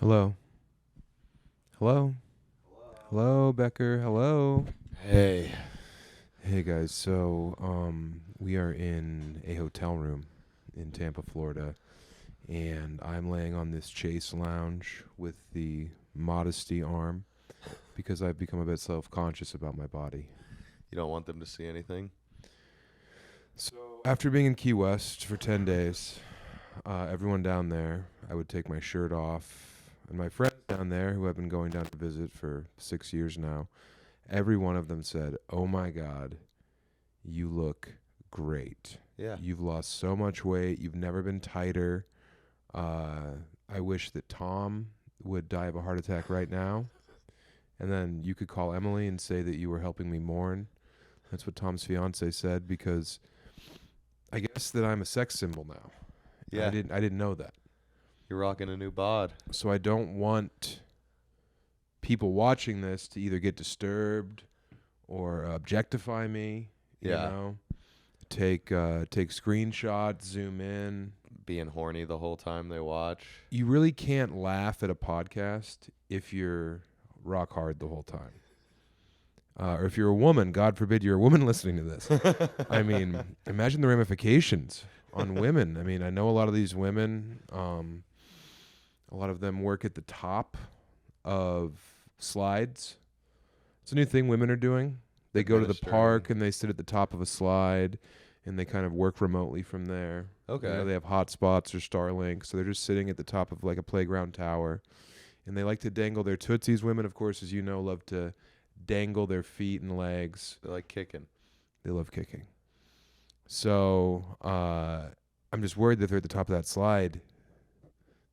Hello. Hello. Hello, Becker. Hello. Hey. Hey guys. So, we are in a hotel room in Tampa, Florida, and I'm laying on this Chase lounge with the modesty arm because I've become a bit self-conscious about my body. You don't want them to see anything? So, after being in Key West for 10 days, everyone down there, I would take my shirt off. And my friends down there, who I've been going down to visit for 6 years now, every one of them said, "Oh my God, you look great. Yeah. You've lost so much weight. You've never been tighter. I wish that Tom would die of a heart attack right now. And then you could call Emily and say that you were helping me mourn." That's what Tom's fiance said, because I guess that I'm a sex symbol now. Yeah. I didn't know that. You're rocking a new bod. So I don't want people watching this to either get disturbed or objectify me. Yeah. You know, take screenshots, zoom in. Being horny the whole time they watch. You really can't laugh at a podcast if you're rock hard the whole time. Or if you're a woman, God forbid you're a woman listening to this. I mean, imagine the ramifications on women. I mean, I know a lot of these women, a lot of them work at the top of slides. It's a new thing women are doing. They go to the park and they sit at the top of a slide and they kind of work remotely from there. Okay. You know, they have hotspots or Starlink, so they're just sitting at the top of like a playground tower. And they like to dangle their tootsies. Women, of course, as you know, love to dangle their feet and legs. They like kicking. They love kicking. So I'm just worried that they're at the top of that slide.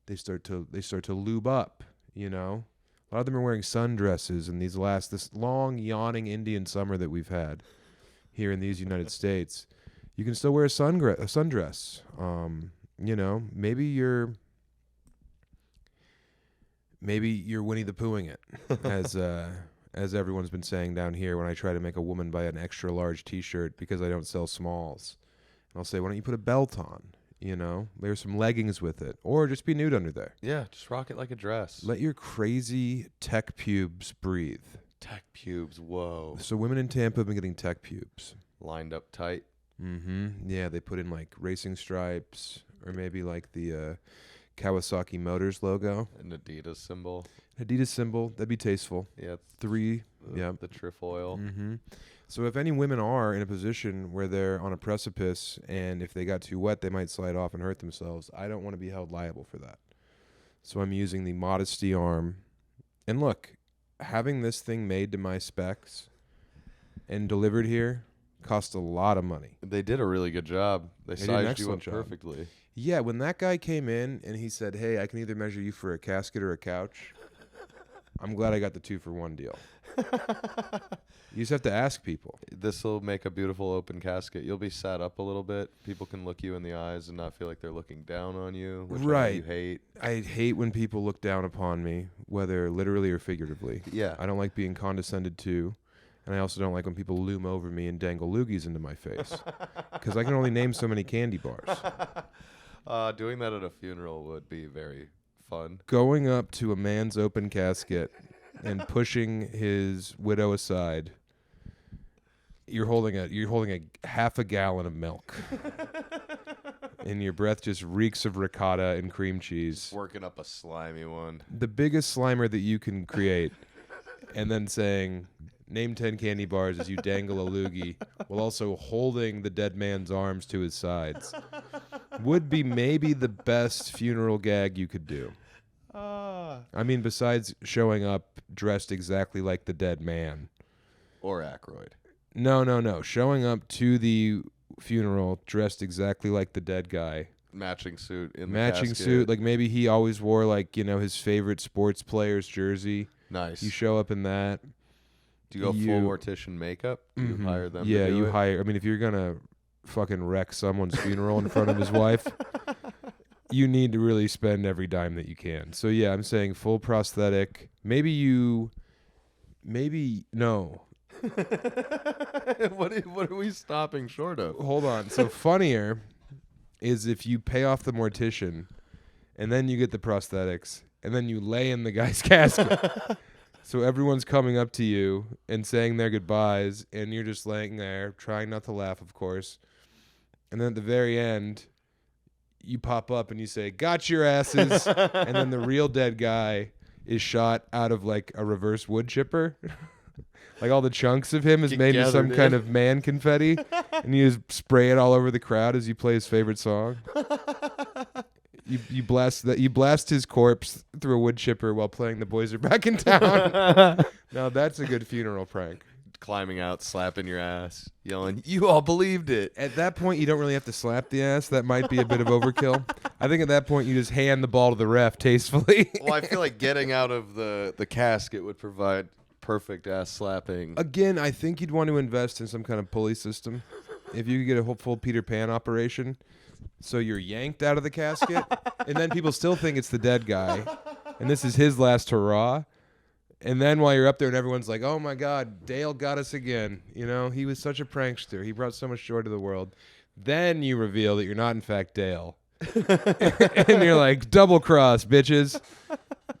They start to lube up, you know. A lot of them are wearing sundresses in this long yawning Indian summer that we've had here in these United States. You can still wear a sundress. You know, maybe you're Winnie the Poohing it, as everyone's been saying down here when I try to make a woman buy an extra large T-shirt because I don't sell smalls. And I'll say, why don't you put a belt on? You know, wear some leggings with it, or just be nude under there. Yeah, just rock it like a dress. Let your crazy tech pubes breathe. Tech pubes, whoa. So women in Tampa have been getting tech pubes. Lined up tight. Mm-hmm. Yeah, they put in like racing stripes, or maybe like the Kawasaki Motors logo. An Adidas symbol. Adidas symbol, that'd be tasteful. Yeah. The trefoil. Mm-hmm. So if any women are in a position where they're on a precipice and if they got too wet, they might slide off and hurt themselves, I don't want to be held liable for that. So I'm using the modesty arm. And look, having this thing made to my specs and delivered here cost a lot of money. They did a really good job. They did an sized you excellent up job. perfectly. Yeah, when that guy came in and he said, "Hey, I can either measure you for a casket or a couch," I'm glad I got the 2-for-1 deal. You just have to ask people. This will make a beautiful open casket. You'll be sat up a little bit. People can look you in the eyes and not feel like they're looking down on you, which Right. you hate. I hate when people look down upon me, whether literally or figuratively. Yeah. I don't like being condescended to, and I also don't like when people loom over me and dangle loogies into my face, because I can only name so many candy bars. Doing that at a funeral would be very fun. Going up to a man's open casket and pushing his widow aside. You're holding a half a gallon of milk, and your breath just reeks of ricotta and cream cheese. Working up a slimy one. The biggest slimer that you can create, and then saying, "Name 10 candy bars" as you dangle a loogie, while also holding the dead man's arms to his sides, would be maybe the best funeral gag you could do. I mean, besides showing up dressed exactly like the dead man. Or Aykroyd. No. Showing up to the funeral dressed exactly like the dead guy. Matching suit in the Matching casket. suit. Like maybe he always wore like, you know, his favorite sports player's jersey. Nice. You show up in that. Do you go full mortician makeup? Do you hire them Yeah, to do you it? hire. I mean, if you're going to fucking wreck someone's funeral in front of his wife, you need to really spend every dime that you can. So yeah, I'm saying full prosthetic. Maybe no. What are we stopping short of? Hold on. So funnier is if you pay off the mortician and then you get the prosthetics and then you lay in the guy's casket. So everyone's coming up to you and saying their goodbyes, and you're just laying there, trying not to laugh, of course. And then at the very end, you pop up and you say, "Got your asses." And then the real dead guy is shot out of like a reverse wood chipper. Like all the chunks of him is made into some kind of man confetti. And you just spray it all over the crowd as you play his favorite song. You blast his corpse through a wood chipper while playing "The Boys Are Back in Town." Now that's a good funeral prank. Climbing out, slapping your ass, yelling, "You all believed it." At that point, you don't really have to slap the ass. That might be a bit of overkill. I think at that point, you just hand the ball to the ref tastefully. Well, I feel like getting out of the casket would provide perfect ass slapping. Again, I think you'd want to invest in some kind of pulley system. If you could get a full Peter Pan operation. So you're yanked out of the casket, and then people still think it's the dead guy, and this is his last hurrah. And then while you're up there and everyone's like, "Oh my God, Dale got us again. You know, he was such a prankster. He brought so much joy to the world." Then you reveal that you're not in fact Dale. And you're like, "Double cross, bitches."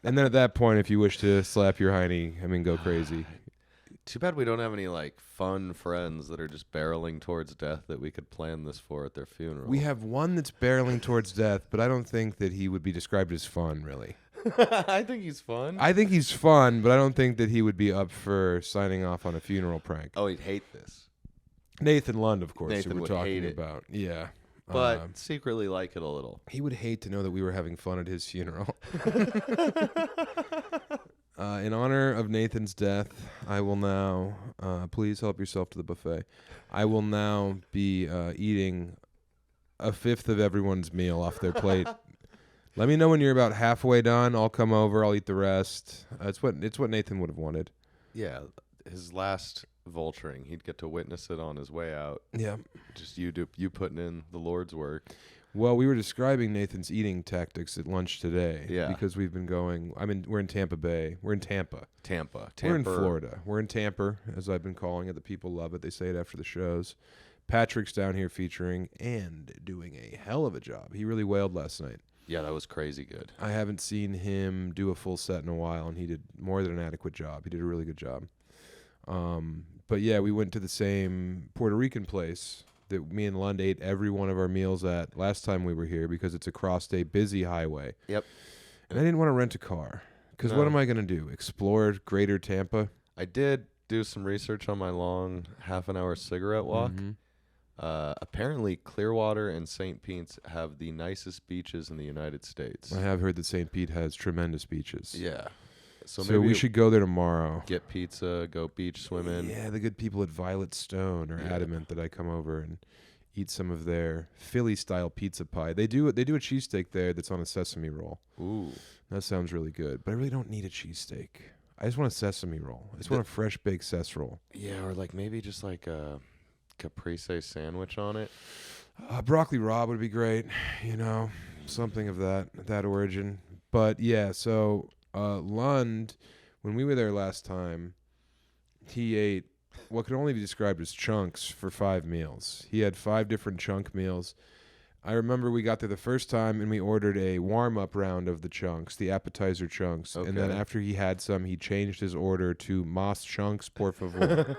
And then at that point, if you wish to slap your hiney, I mean, go crazy. Too bad we don't have any like fun friends that are just barreling towards death that we could plan this for at their funeral. We have one that's barreling towards death, but I don't think that he would be described as fun, really. I think he's fun. I think he's fun, but I don't think that he would be up for signing off on a funeral prank. Oh, he'd hate this. Nathan Lund, of course, Nathan who we're would talking hate it. about. Yeah. But secretly like it a little. He would hate to know that we were having fun at his funeral. In honor of Nathan's death, I will now, please help yourself to the buffet. I will now be eating a fifth of everyone's meal off their plate. Let me know when you're about halfway done. I'll come over. I'll eat the rest. It's what Nathan would have wanted. Yeah, his last vulturing, he'd get to witness it on his way out. Yeah. Just you putting in the Lord's work. Well, we were describing Nathan's eating tactics at lunch today. Yeah. Because we've been going. We're in Tampa Bay. We're in Tampa. Tampa. We're in Florida. We're in Tampa, as I've been calling it. The people love it. They say it after the shows. Patrick's down here featuring and doing a hell of a job. He really wailed last night. Yeah, that was crazy good. I haven't seen him do a full set in a while, and he did more than an adequate job. He did a really good job. But yeah, we went to the same Puerto Rican place that me and Lund ate every one of our meals at last time we were here because it's across a busy highway. Yep. And I didn't want to rent a car because what am I going to do? Explore Greater Tampa? I did do some research on my long half-an-hour cigarette walk. Mm-hmm. Apparently, Clearwater and St. Pete's have the nicest beaches in the United States. I have heard that St. Pete has tremendous beaches. Yeah. So So maybe we should go there tomorrow. get pizza, go beach swimming. Yeah, the good people at Violet Stone are adamant that I come over and eat some of their Philly-style pizza pie. They do a cheesesteak there that's on a sesame roll. Ooh. That sounds really good, but I really don't need a cheesesteak. I just want a sesame roll. I just want a fresh baked ses roll. Yeah, or like maybe just like a caprese sandwich on it. Broccoli rabe would be great, something of that origin. But yeah, so Lund, when we were there last time, he ate what could only be described as chunks for 5 meals. He had 5 different chunk meals. I remember we got there the first time and we ordered a warm-up round of the chunks, the appetizer chunks. Okay. And then after he had some, he changed his order to mas chunks, por favor.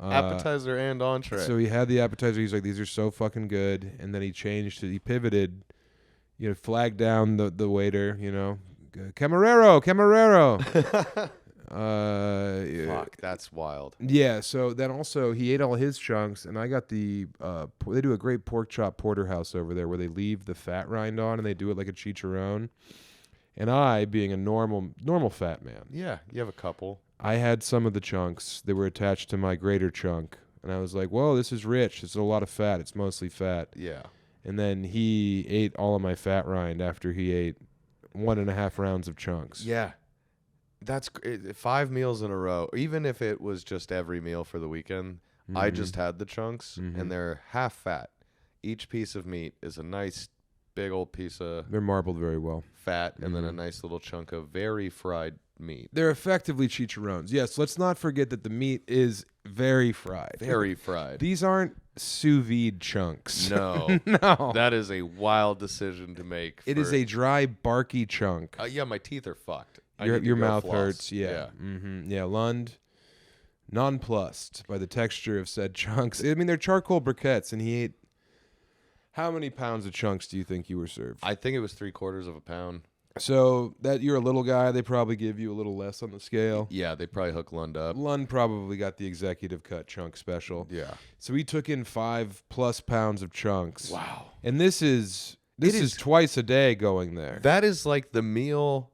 Appetizer and entree. So he had the appetizer. He's like, these are so fucking good. And then he changed it. He pivoted, flagged down the waiter, Camarero. Fuck, that's wild. Yeah, so then also he ate all his chunks, and I got they do a great pork chop porterhouse over there where they leave the fat rind on and they do it like a chicharron. And I, being a normal fat man. Yeah, you have a couple. I had some of the chunks that were attached to my greater chunk, and I was like, whoa, this is rich. It's a lot of fat. It's mostly fat. Yeah. And then he ate all of my fat rind after he ate 1.5 rounds of chunks. Yeah. That's 5 meals in a row. Even if it was just every meal for the weekend, I just had the chunks, and they're half fat. Each piece of meat is a nice big old piece of... They're marbled very well. Fat, and then a nice little chunk of very fried meat. They're effectively chicharrones. Yes, let's not forget that the meat is very fried. Very fried. These aren't sous vide chunks. No. No. That is a wild decision to make. It is a dry, barky chunk. Yeah, my teeth are fucked. Your mouth floss. hurts. Yeah. Yeah, Lund, nonplussed by the texture of said chunks. I mean, they're charcoal briquettes, and he ate... How many pounds of chunks do you think you were served? I think it was 3/4 pound. So that you're a little guy, they probably give you a little less on the scale. Yeah, they probably hook Lund up. Lund probably got the executive cut chunk special. Yeah. So he took in 5+ pounds of chunks. Wow. And this is twice a day going there. That is like the meal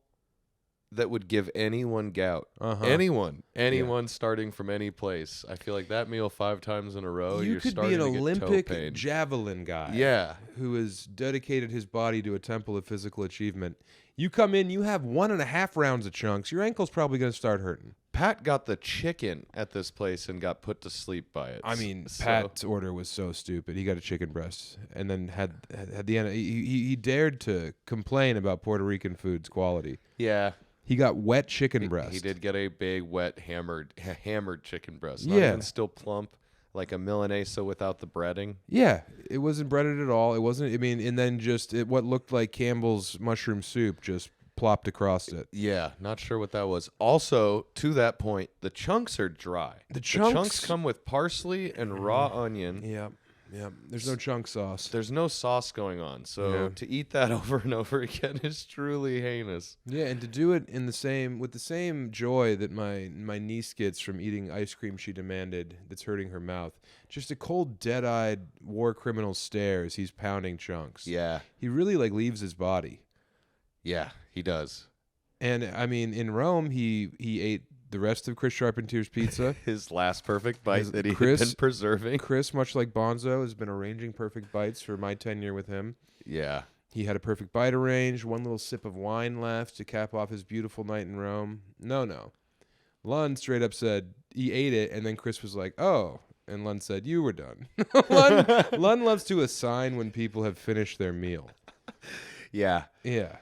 that would give anyone gout. Uh-huh. Anyone starting from any place. I feel like that meal 5 times in a row, You you're could starting be an to get toe Olympic pain. javelin guy. Yeah. Who has dedicated his body to a temple of physical achievement. You come in, you have 1.5 rounds of chunks. Your ankle's probably going to start hurting. Pat got the chicken at this place and got put to sleep by it. I mean, Pat's order was so stupid. He got a chicken breast and then had the end. He dared to complain about Puerto Rican food's quality. Yeah. He got wet chicken breast. He did get a big, wet, hammered chicken breast. Yeah. Even still plump, like a Milanesa without the breading. Yeah, it wasn't breaded at all. It wasn't. I mean, and then just what looked like Campbell's mushroom soup just plopped across it. Yeah, not sure what that was. Also, to that point, the chunks are dry. The chunks come with parsley and raw onion. Yeah. There's no chunk sauce. There's no sauce going on, so to eat that over and over again is truly heinous. Yeah, and to do it with the same joy that my niece gets from eating ice cream she demanded that's hurting her mouth. Just a cold, dead-eyed war criminal stare as he's pounding chunks. Yeah. He really leaves his body. Yeah, he does. And I mean, in Rome, he ate the rest of Chris Charpentier's pizza. His last perfect bite that he had been preserving. Chris, much like Bonzo, has been arranging perfect bites for my tenure with him. Yeah. He had a perfect bite arranged, one little sip of wine left to cap off his beautiful night in Rome. No. Lund straight up said he ate it, and then Chris was like, oh. And Lund said, you were done. Lund loves to assign when people have finished their meal. Yeah. Yeah.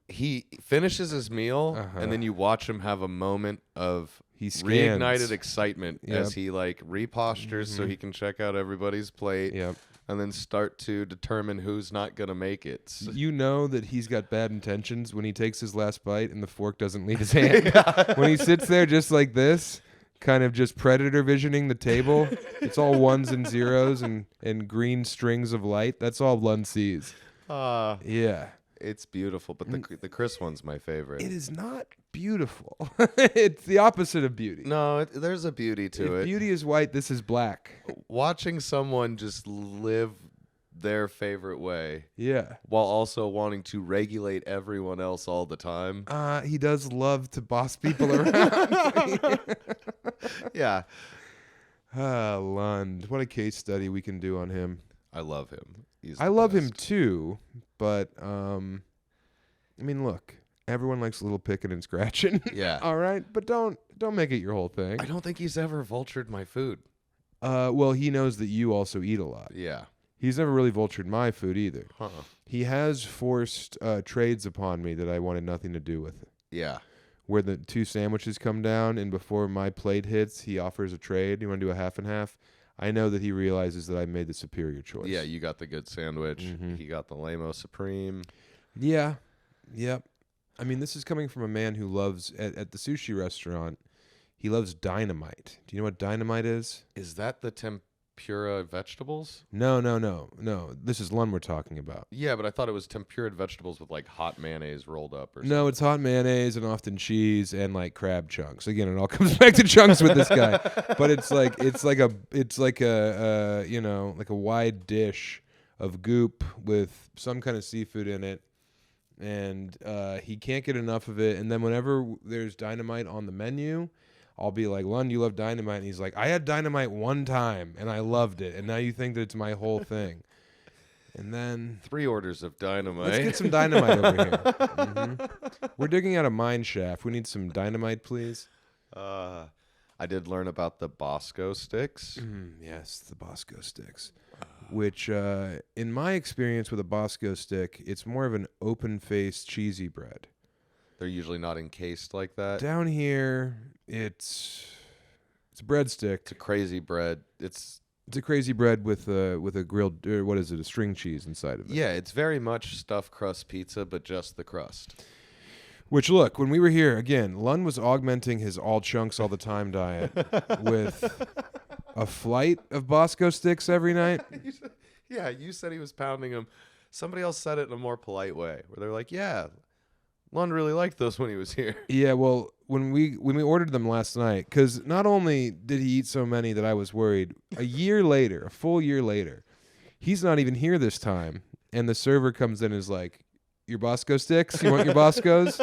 He finishes his meal, and then you watch him have a moment of reignited excitement as he repostures so he can check out everybody's plate, and then start to determine who's not going to make it. So you know that he's got bad intentions when he takes his last bite and the fork doesn't leave his hand. When he sits there just like this, kind of just predator visioning the table, it's all ones and zeros and green strings of light. That's all Lund sees. Yeah. It's beautiful, but the Chris one's my favorite. It is not beautiful. It's the opposite of beauty. No, there's a beauty to it. If beauty is white, this is black. Watching someone just live their favorite way. Yeah. While also wanting to regulate everyone else all the time. He does love to boss people around. Yeah. Lund. What a case study we can do on him. I love him. I love him too, but I mean, look, everyone likes a little picking and scratching. Yeah. All right, but don't make it your whole thing. I don't think he's ever vultured my food. Well, he knows that you also eat a lot. Yeah. He's never really vultured my food either. Huh. He has forced trades upon me that I wanted nothing to do with. Yeah. Where the 2 sandwiches come down, and before my plate hits, he offers a trade. You want to do a half and half? I know that he realizes that I made the superior choice. Yeah, you got the good sandwich. He got the Lamo Supreme. Yeah. Yep. I mean, this is coming from a man who loves, at the sushi restaurant, he loves dynamite. Do you know what dynamite is? Is that the tempura vegetables? No. This is Lund we're talking about. Yeah, but I thought it was tempura vegetables with hot mayonnaise rolled up or something. No, it's hot mayonnaise and often cheese and crab chunks. Again, it all comes back to chunks with this guy. But it's like a wide dish of goop with some kind of seafood in it. And he can't get enough of it. And then whenever there's dynamite on the menu, I'll be like, Lund, you love dynamite? And he's like, I had dynamite one time, and I loved it. And now you think that it's my whole thing. And then 3 orders of dynamite. Let's get some dynamite over here. We're digging out a mine shaft. We need some dynamite, please. I did learn about the Bosco Sticks. Yes, the Bosco Sticks. Which, in my experience with a Bosco stick, it's more of an open-faced cheesy bread. They're usually not encased like that. Down here, it's a breadstick. It's a crazy bread. It's It's a crazy bread with a grilled, or what is it, a string cheese inside of it. Yeah, it's very much stuffed crust pizza, but just the crust. Which, look, when we were here, again, Lund was augmenting his all chunks all the time diet with a flight of Bosco Sticks every night. Yeah, you said he was pounding them. Somebody else said it in a more polite way, where they're like, yeah, Lund really liked those when he was here. Yeah, well, when we ordered them last night, because not only did he eat so many that I was worried, a full year later, he's not even here this time, and the server comes in and is like, your Bosco Sticks? You want your Boscos?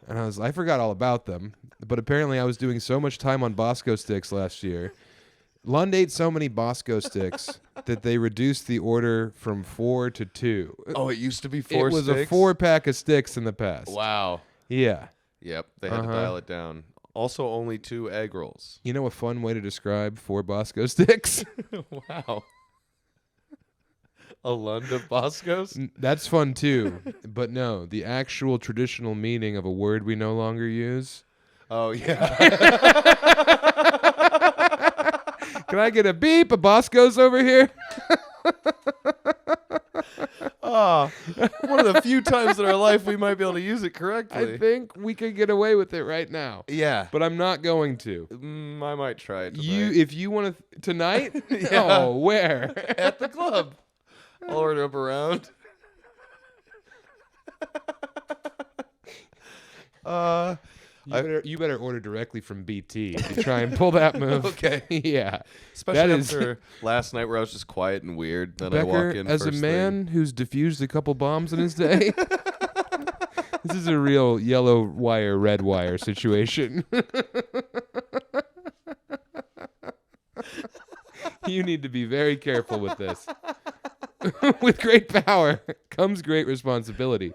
And I forgot all about them, but apparently I was doing so much time on Bosco Sticks last year. Lund ate so many Bosco Sticks that they reduced the order from 4 to 2. Oh, it used to be 4 It was sticks? a 4-pack of sticks in the past. Wow. Yeah. Yep, they had to dial it down. Also, only 2 egg rolls. You know a fun way to describe 4 Bosco Sticks? Wow. A Lund of Boscos? That's fun too. But no, the actual traditional meaning of a word we no longer use. Oh, yeah. Can I get a beep? A Bosco's over here? Oh, one of the few times in our life we might be able to use it correctly. I think we could get away with it right now. Yeah. But I'm not going to. I might try it tonight. If you want to tonight? Yeah. Oh, where? At the club. I'll order up around. You better order directly from BT if you try and pull that move. Okay. Yeah. Especially after last night where I was just quiet and weird. Then Becker, I walk in as a first man who's diffused a couple bombs in his day, this is a real yellow wire, red wire situation. You need to be very careful with this. With great power comes great responsibility.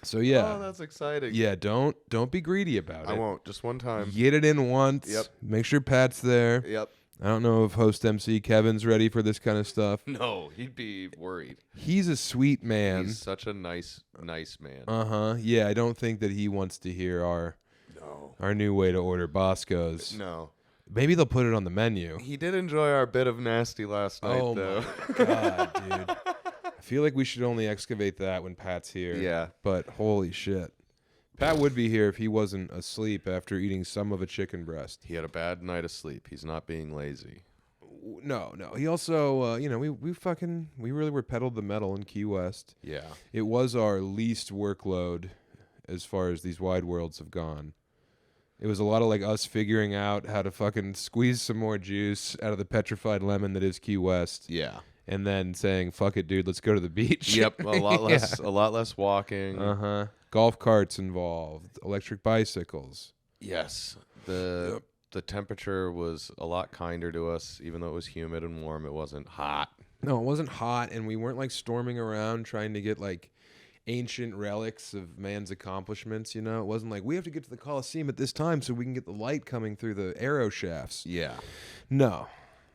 So yeah. Oh, that's exciting. Yeah, don't be greedy about it. I won't. Just one time. Get it in once. Yep. Make sure Pat's there. Yep. I don't know if host MC Kevin's ready for this kind of stuff. No, he'd be worried. He's a sweet man. He's such a nice man. Uh-huh. Yeah, I don't think that he wants to hear our new way to order Boscos. No. Maybe they'll put it on the menu. He did enjoy our bit of nasty last night, though. My God, dude. I feel like we should only excavate that when Pat's here. Yeah. But holy shit. Pat would be here if he wasn't asleep after eating some of a chicken breast. He had a bad night of sleep. He's not being lazy. No. He also, we really were pedal to the metal in Key West. Yeah. It was our least workload as far as these wide worlds have gone. It was a lot of like us figuring out how to fucking squeeze some more juice out of the petrified lemon that is Key West. Yeah. And then saying, fuck it, dude, let's go to the beach. Yep. A lot less walking. Uh-huh. Golf carts involved, electric bicycles. Yes. The temperature was a lot kinder to us, even though it was humid and warm. It wasn't hot. No, it wasn't hot, and we weren't like storming around trying to get like ancient relics of man's accomplishments, you know? It wasn't like we have to get to the Coliseum at this time so we can get the light coming through the arrow shafts. Yeah. No,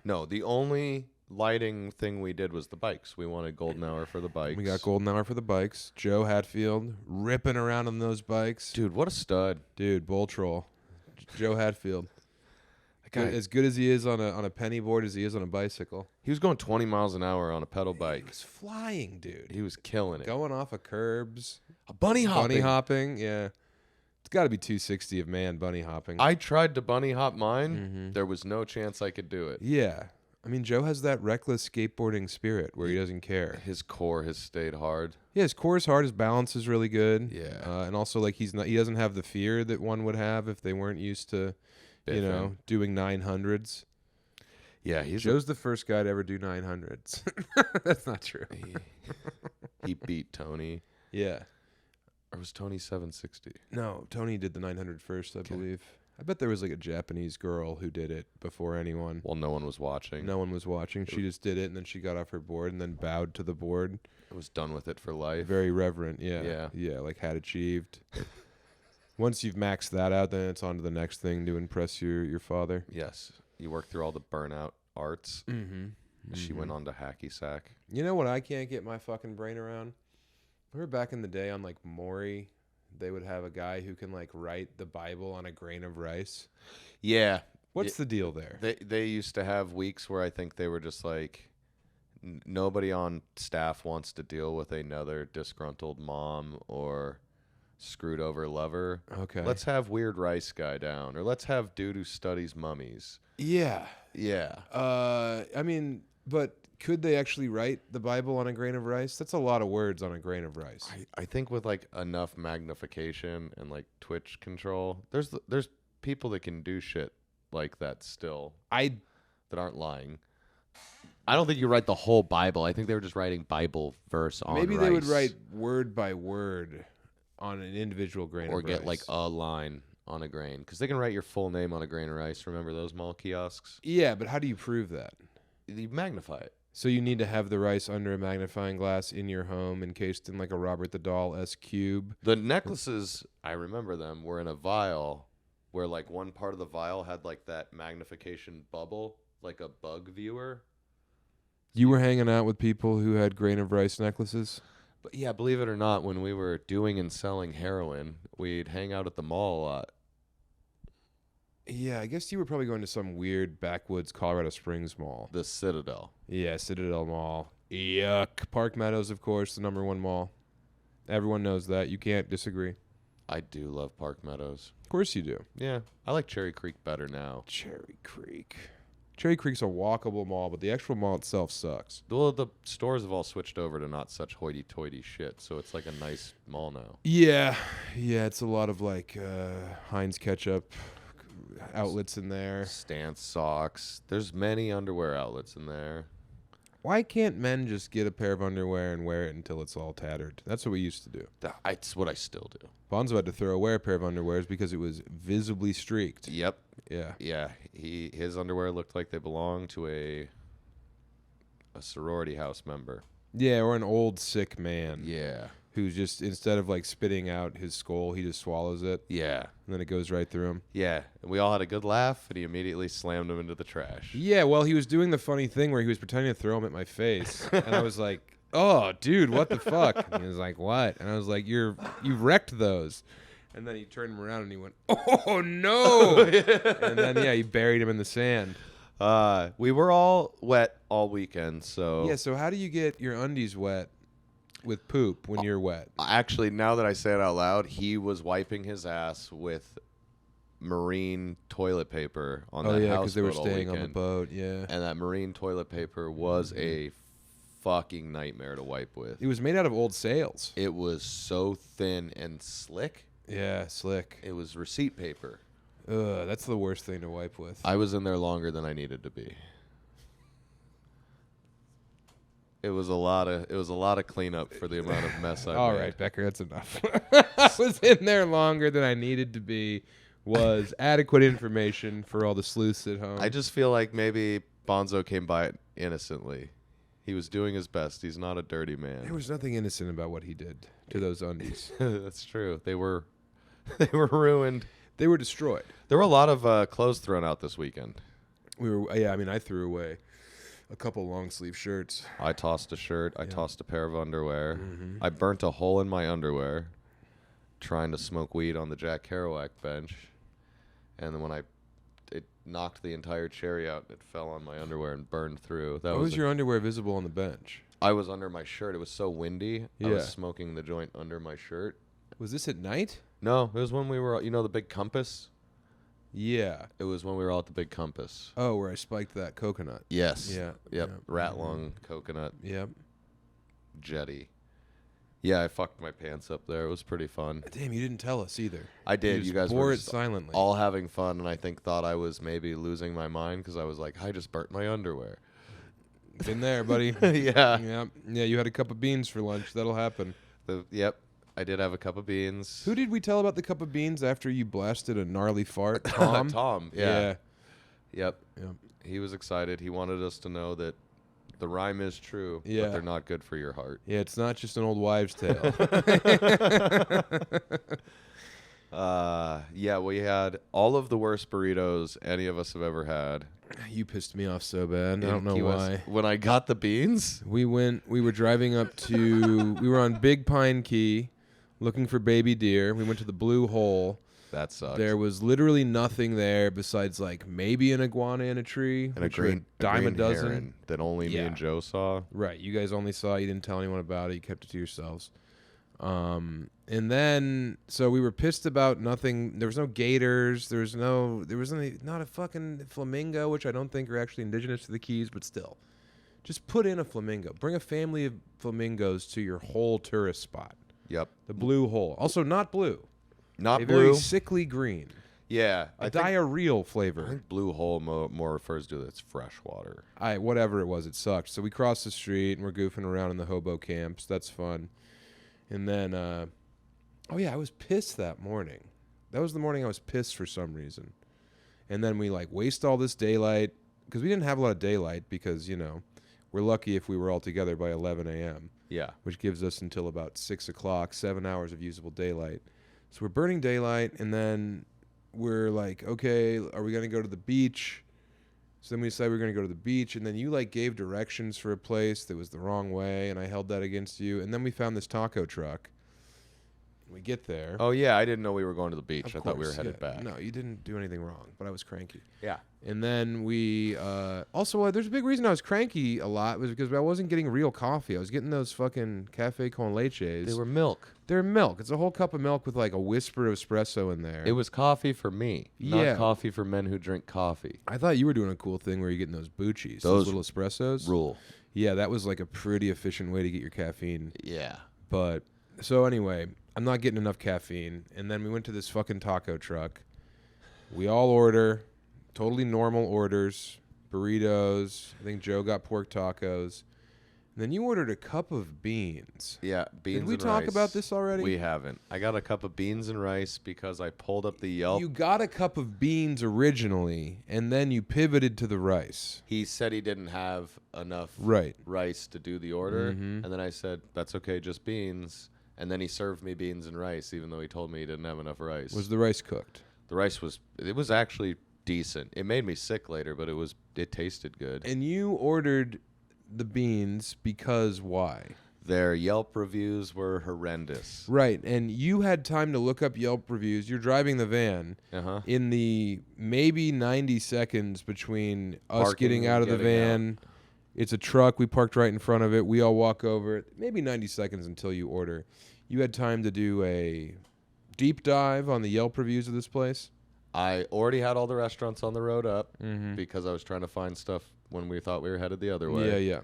the only lighting thing we did was the bikes. We wanted golden hour for the bikes. we got golden hour for the bikes. Joe Hatfield ripping around on those bikes. Dude, what a stud. Dude, bull troll. Joe Hatfield. Guy, As good as he is on a penny board as he is on a bicycle. he was going 20 miles an hour on a pedal He bike. was flying, dude. He was killing it. Going off of curbs. A bunny hopping, yeah. It's got to be 260 of man bunny hopping. I tried to bunny hop mine. Mm-hmm. There was no chance I could do it. Yeah. I mean, Joe has that reckless skateboarding spirit where he doesn't care. His core has stayed hard. Yeah, his core is hard. His balance is really good. Yeah. And also, like, he doesn't have the fear that one would have if they weren't used to, doing 900s. Yeah, Joe's the first guy to ever do 900s. That's not true. He beat Tony. Yeah. Or was Tony 760? No, Tony did the 900 first, I believe. I bet there was like a Japanese girl who did it before anyone. Well, no one was watching. No one was watching. She just did it, and then she got off her board and then bowed to the board. It was done with it for life. Very reverent, yeah. Yeah. Yeah, like had achieved. Once you've maxed that out, then it's on to the next thing to impress your father. Yes. You work through all the burnout arts. Mm-hmm. She went on to hacky sack. You know what I can't get my fucking brain around? Remember back in the day on like Maury, they would have a guy who can like write the Bible on a grain of rice. Yeah. What's the deal there? They used to have weeks where I think they were just like, nobody on staff wants to deal with another disgruntled mom or screwed over lover. Okay. Let's have weird rice guy down, or let's have dude who studies mummies. Yeah. Yeah. I mean, but could they actually write the Bible on a grain of rice? That's a lot of words on a grain of rice. I think with like enough magnification and like Twitch control, there's people that can do shit like that still. That aren't lying. I don't think you write the whole Bible. I think they were just writing Bible verse on Maybe rice. they would write word by word on an individual grain of rice. Or get like a line on a grain. Because they can write your full name on a grain of rice. Remember those mall kiosks? Yeah, but how do you prove that? You magnify it. So you need to have the rice under a magnifying glass in your home, encased in like a Robert the Doll-esque cube. The necklaces, I remember them, were in a vial where like one part of the vial had like that magnification bubble, like a bug viewer. You were hanging out with people who had grain of rice necklaces? But yeah, believe it or not, when we were doing and selling heroin, we'd hang out at the mall a lot. Yeah, I guess you were probably going to some weird backwoods Colorado Springs mall. The Citadel. Yeah, Citadel Mall. Yuck. Park Meadows, of course, the #1 mall. Everyone knows that. You can't disagree. I do love Park Meadows. Of course you do. Yeah, I like Cherry Creek better now. Cherry Creek. Cherry Creek's a walkable mall, but the actual mall itself sucks. Well, the stores have all switched over to not such hoity-toity shit, so it's like a nice mall now. Yeah, it's a lot of like Heinz ketchup outlets in there. Stance socks. There's many underwear outlets in there. Why can't men just get a pair of underwear and wear it until it's all tattered? That's what we used to do. That's what I still do. Bonzo had to throw away a pair of underwears because it was visibly streaked. Yep. Yeah. Yeah. His underwear looked like they belonged to a sorority house member. Yeah, or an old sick man. Yeah. Who's just, instead of like spitting out his skull, he just swallows it. Yeah. And then it goes right through him. Yeah. And we all had a good laugh, and he immediately slammed him into the trash. Yeah, well, he was doing the funny thing where he was pretending to throw him at my face. And I was like, oh, dude, what the fuck? And he was like, what? And I was like, you wrecked those. And then he turned him around and he went, oh, no. And then, yeah, he buried him in the sand. We were all wet all weekend, so... Yeah, so how do you get your undies wet with poop when you're wet? Actually, now that I say it out loud, he was wiping his ass with marine toilet paper on that houseboat. Oh, yeah, because they were staying on the boat, yeah. And that marine toilet paper was a fucking nightmare to wipe with. It was made out of old sails. It was so thin and slick. Yeah, slick. It was receipt paper. Ugh, that's the worst thing to wipe with. I was in there longer than I needed to be. It was a lot of cleanup for the amount of mess I made. All right, Becker, that's enough. I was in there longer than I needed to be. Was adequate information for all the sleuths at home. I just feel like maybe Bonzo came by it innocently. He was doing his best. He's not a dirty man. There was nothing innocent about what he did to those undies. That's true. They were ruined. They were destroyed. There were a lot of clothes thrown out this weekend. I threw away a couple long sleeve shirts. I tossed a shirt. I tossed a pair of underwear. Mm-hmm. I burnt a hole in my underwear trying to smoke weed on the Jack Kerouac bench. And then when it knocked the entire cherry out, it fell on my underwear and burned through. How was your underwear visible on the bench? I was under my shirt. It was so windy. Yeah. I was smoking the joint under my shirt. Was this at night? No, it was when we were, the Big Compass? Yeah. It was when we were all at the Big Compass. Oh, where I spiked that coconut. Yes. Yeah. Yep. Rat lung, coconut. Yep. Jetty. Yeah, I fucked my pants up there. It was pretty fun. Damn, you didn't tell us either. I did. You guys bore were it silently. all having fun, and I thought I was maybe losing my mind because I was like, I just burnt my underwear. Been there, buddy. Yeah. Yeah, you had a cup of beans for lunch. That'll happen. Yep. I did have a cup of beans. Who did we tell about the cup of beans after you blasted a gnarly fart? Tom? Tom, yeah. Yep. He was excited. He wanted us to know that the rhyme is true, yeah. but they're not good for your heart. Yeah, it's not just an old wives' tale. Yeah, we had all of the worst burritos any of us have ever had. You pissed me off so bad. I don't know why. When I got the beans? We were driving up to, we were on Big Pine Key looking for baby deer. We went to the Blue Hole. That sucks. There was literally nothing there besides like maybe an iguana in a tree. And a green dozen heron that only me and Joe saw. Right. You guys only saw it. You didn't tell anyone about it. You kept it to yourselves. And then, so we were pissed about nothing. There was no gators. There was not a fucking flamingo, which I don't think are actually indigenous to the Keys, but still. Just put in a flamingo. Bring a family of flamingos to your whole tourist spot. Yep. The blue hole. Also not blue. Not a blue. Very sickly green. Yeah. A diarrheal flavor. I think blue hole more refers to it's fresh water. Whatever it was, it sucked. So we crossed the street and we're goofing around in the hobo camps. That's fun. And then, I was pissed that morning. That was the morning I was pissed for some reason. And then we like waste all this daylight because we didn't have a lot of daylight because, we're lucky if we were all together by 11 a.m. Yeah. Which gives us until about 6 o'clock, 7 hours of usable daylight. So we're burning daylight, and then we're like, okay, are we going to go to the beach? So then we decided we were going to go to the beach, and then you like gave directions for a place that was the wrong way, and I held that against you. And then we found this taco truck. We get there. Oh, yeah, I didn't know we were going to the beach. Of I thought we were course, headed back. No, you didn't do anything wrong, but I was cranky. Yeah. And then we also there's a big reason I was cranky a lot was because I wasn't getting real coffee. I was getting those fucking cafe con leches. They were milk. They're milk. It's a whole cup of milk with like a whisper of espresso in there. It was coffee for me, not coffee for men who drink coffee. I thought you were doing a cool thing where you're getting those bucci's, those little espressos. Rule. Yeah, that was like a pretty efficient way to get your caffeine. Yeah. But so anyway, I'm not getting enough caffeine. And then we went to this fucking taco truck. We all order, totally normal orders, burritos. I think Joe got pork tacos. And then you ordered a cup of beans. Yeah, beans and rice. Did we talk about this already? We haven't. I got a cup of beans and rice because I pulled up the Yelp. You got a cup of beans originally, and then you pivoted to the rice. He said he didn't have enough rice to do the order. Mm-hmm. And then I said, that's okay, just beans. And then he served me beans and rice, even though he told me he didn't have enough rice. Was the rice cooked? The rice was actually decent. It made me sick later, but it tasted good. And you ordered the beans because why? Their Yelp reviews were horrendous. Right, and you had time to look up Yelp reviews. You're driving the van in the maybe 90 seconds between us getting out of the van. It's a truck. We parked right in front of it. We all walk over. Maybe 90 seconds until you order. You had time to do a deep dive on the Yelp reviews of this place? I already had all the restaurants on the road up because I was trying to find stuff when we thought we were headed the other way. Yeah.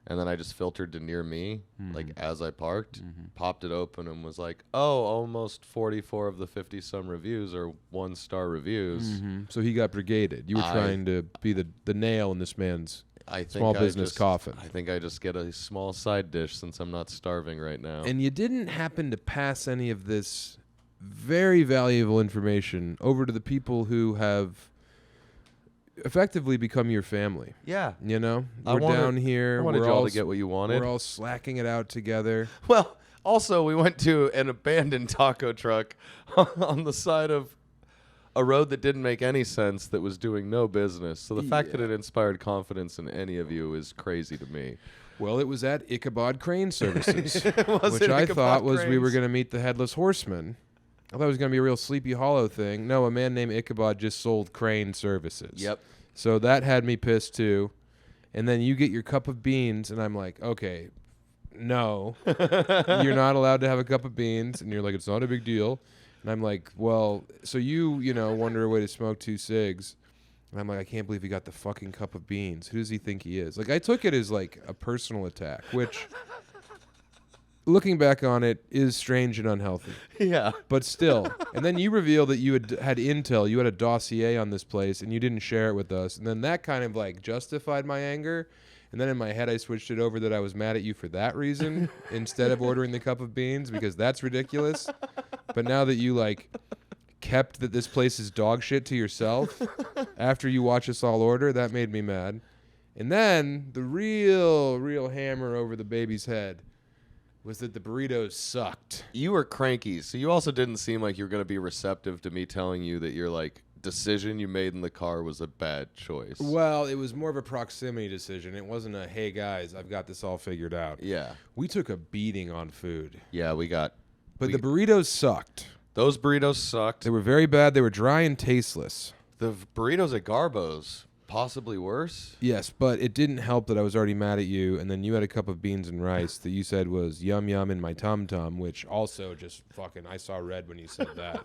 And then I just filtered to near me, like as I parked, popped it open and was like, oh, almost 44 of the 50-some reviews are one-star reviews. So he got brigaded. You were trying to be the nail in this man's small business coffin. I think I just get a small side dish since I'm not starving right now. And you didn't happen to pass any of this very valuable information over to the people who have effectively become your family. Yeah. We're down here. I wanted y'all to get what you wanted. We're all slacking it out together. Well, also, we went to an abandoned taco truck on the side of a road that didn't make any sense, that was doing no business. So the fact that it inspired confidence in any of you is crazy to me. Well, it was at Ichabod Crane Services, which I thought was we were going to meet the Headless Horseman. I thought it was going to be a real Sleepy Hollow thing. No, a man named Ichabod just sold crane services. Yep. So that had me pissed too. And then you get your cup of beans, and I'm like, okay, no, you're not allowed to have a cup of beans. And you're like, it's not a big deal. And I'm like, well, so you wonder a way to smoke 2 cigs. And I'm like, I can't believe he got the fucking cup of beans. Who does he think he is? Like, I took it as like a personal attack, which, looking back on it, is strange and unhealthy. Yeah. But still. And then you reveal that you had intel, you had a dossier on this place, and you didn't share it with us. And then that kind of like justified my anger. And then in my head, I switched it over that I was mad at you for that reason instead of ordering the cup of beans, because that's ridiculous. But now that you like kept that this place is dog shit to yourself after you watch us all order, that made me mad. And then the real hammer over the baby's head was that the burritos sucked. You were cranky, so you also didn't seem like you were going to be receptive to me telling you that your like decision you made in the car was a bad choice. Well, it was more of a proximity decision. It wasn't a, hey guys, I've got this all figured out. Yeah. We took a beating on food. Yeah, we got... But the burritos sucked. Those burritos sucked. They were very bad. They were dry and tasteless. The burritos at Garbo's, possibly worse. Yes, but it didn't help that I was already mad at you, and then you had a cup of beans and rice that you said was yum yum in my tum tum, which also just fucking, I saw red when you said that.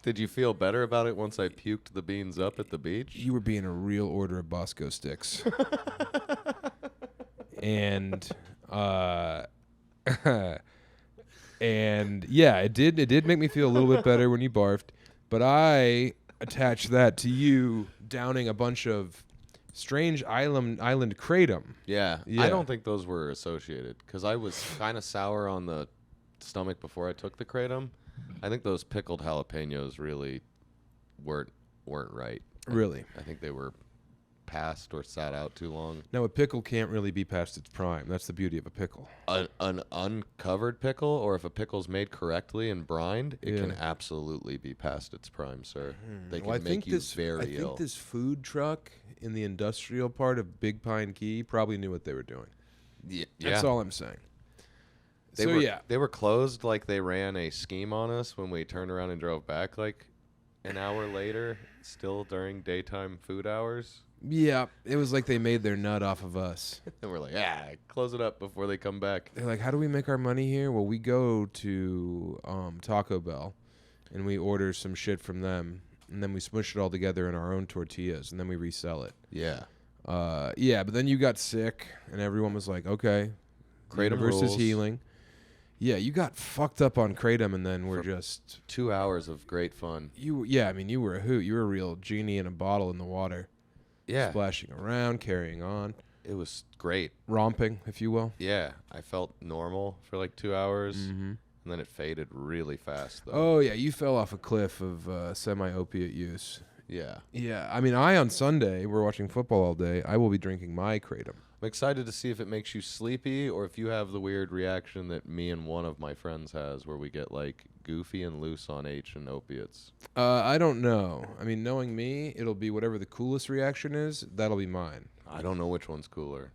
Did you feel better about it once I puked the beans up at the beach? You were being a real order of Bosco Sticks. and and yeah, it did make me feel a little bit better when you barfed, but I attached that to you downing a bunch of strange island kratom. Yeah. Yeah. I don't think those were associated because I was kind of sour on the stomach before I took the kratom. I think those pickled jalapenos really weren't right. Really? I think they were passed or sat out too long. Now, a pickle can't really be past its prime. That's the beauty of a pickle. An uncovered pickle, or if a pickle's made correctly and brined, it Yeah. can absolutely be past its prime, sir. They can Well, make you very I ill. think this food truck in the industrial part of Big Pine Key probably knew what they were doing. Yeah. That's all I'm saying. They were closed like they ran a scheme on us when we turned around and drove back like an hour later, still during daytime food hours. Yeah, it was like they made their nut off of us. And we're like, close it up before they come back. They're like, how do we make our money here? Well, we go to Taco Bell, and we order some shit from them, and then we smush it all together in our own tortillas, and then we resell it. Yeah. Yeah, but then you got sick, and everyone was like, okay, Kratom versus rules. healing. Yeah, you got fucked up on kratom, and then we're just 2 hours of great fun. you were a hoot. You were a real genie in a bottle in the water. Yeah. Splashing around, carrying on, It was great. romping, if you will. Yeah. I felt normal for like 2 hours. Mm-hmm. And then it faded really fast, though. Oh, yeah, you fell off a cliff of semi-opiate use. Yeah. Yeah, I mean, on Sunday, we're watching football all day. I will be drinking my kratom. I'm excited to see if it makes you sleepy or if you have the weird reaction that me and one of my friends has where we get like goofy and loose on H and opiates. I don't know. I mean, knowing me, it'll be whatever the coolest reaction is, that'll be mine. I don't know which one's cooler.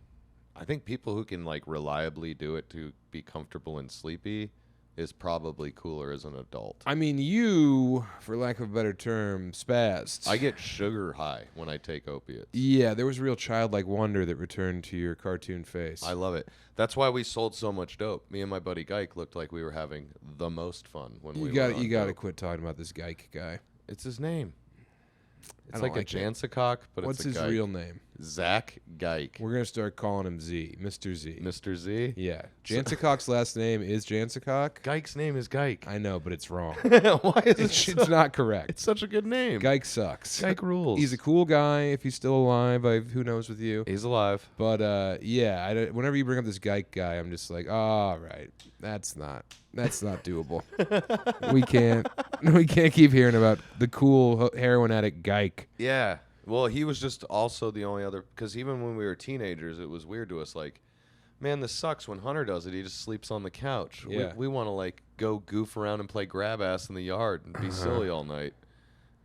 I think people who can like reliably do it to be comfortable and sleepy is probably cooler as an adult. I mean, you, for lack of a better term, spazzed. I get sugar high when I take opiates. Yeah, there was real childlike wonder that returned to your cartoon face. I love it. That's why we sold so much dope. Me and my buddy Geik looked like we were having the most fun when we were on You got to dope. quit talking about this Geik guy. It's his name. It's don't like a like it. Jansicock, but What's it's a his Geik. real name? Zach Geik. We're gonna start calling him Z, Mr. Z. Mr. Z? Yeah, Jansicock's last name is Jansicock. Geik's name is Geik. I know, but it's wrong. Why is It's not correct. It's such a good name. Geik sucks. Geik rules. He's a cool guy. If he's still alive, who knows with you? He's alive. But yeah, whenever you bring up this Geik guy, I'm just like, all right, that's not doable. we can't keep hearing about the cool heroin addict Geik. Yeah. Well, he was just also the only other, because even when we were teenagers, it was weird to us. Like, man, this sucks. When Hunter does it, he just sleeps on the couch. Yeah. We want to, like, go goof around and play grab ass in the yard and be silly all night.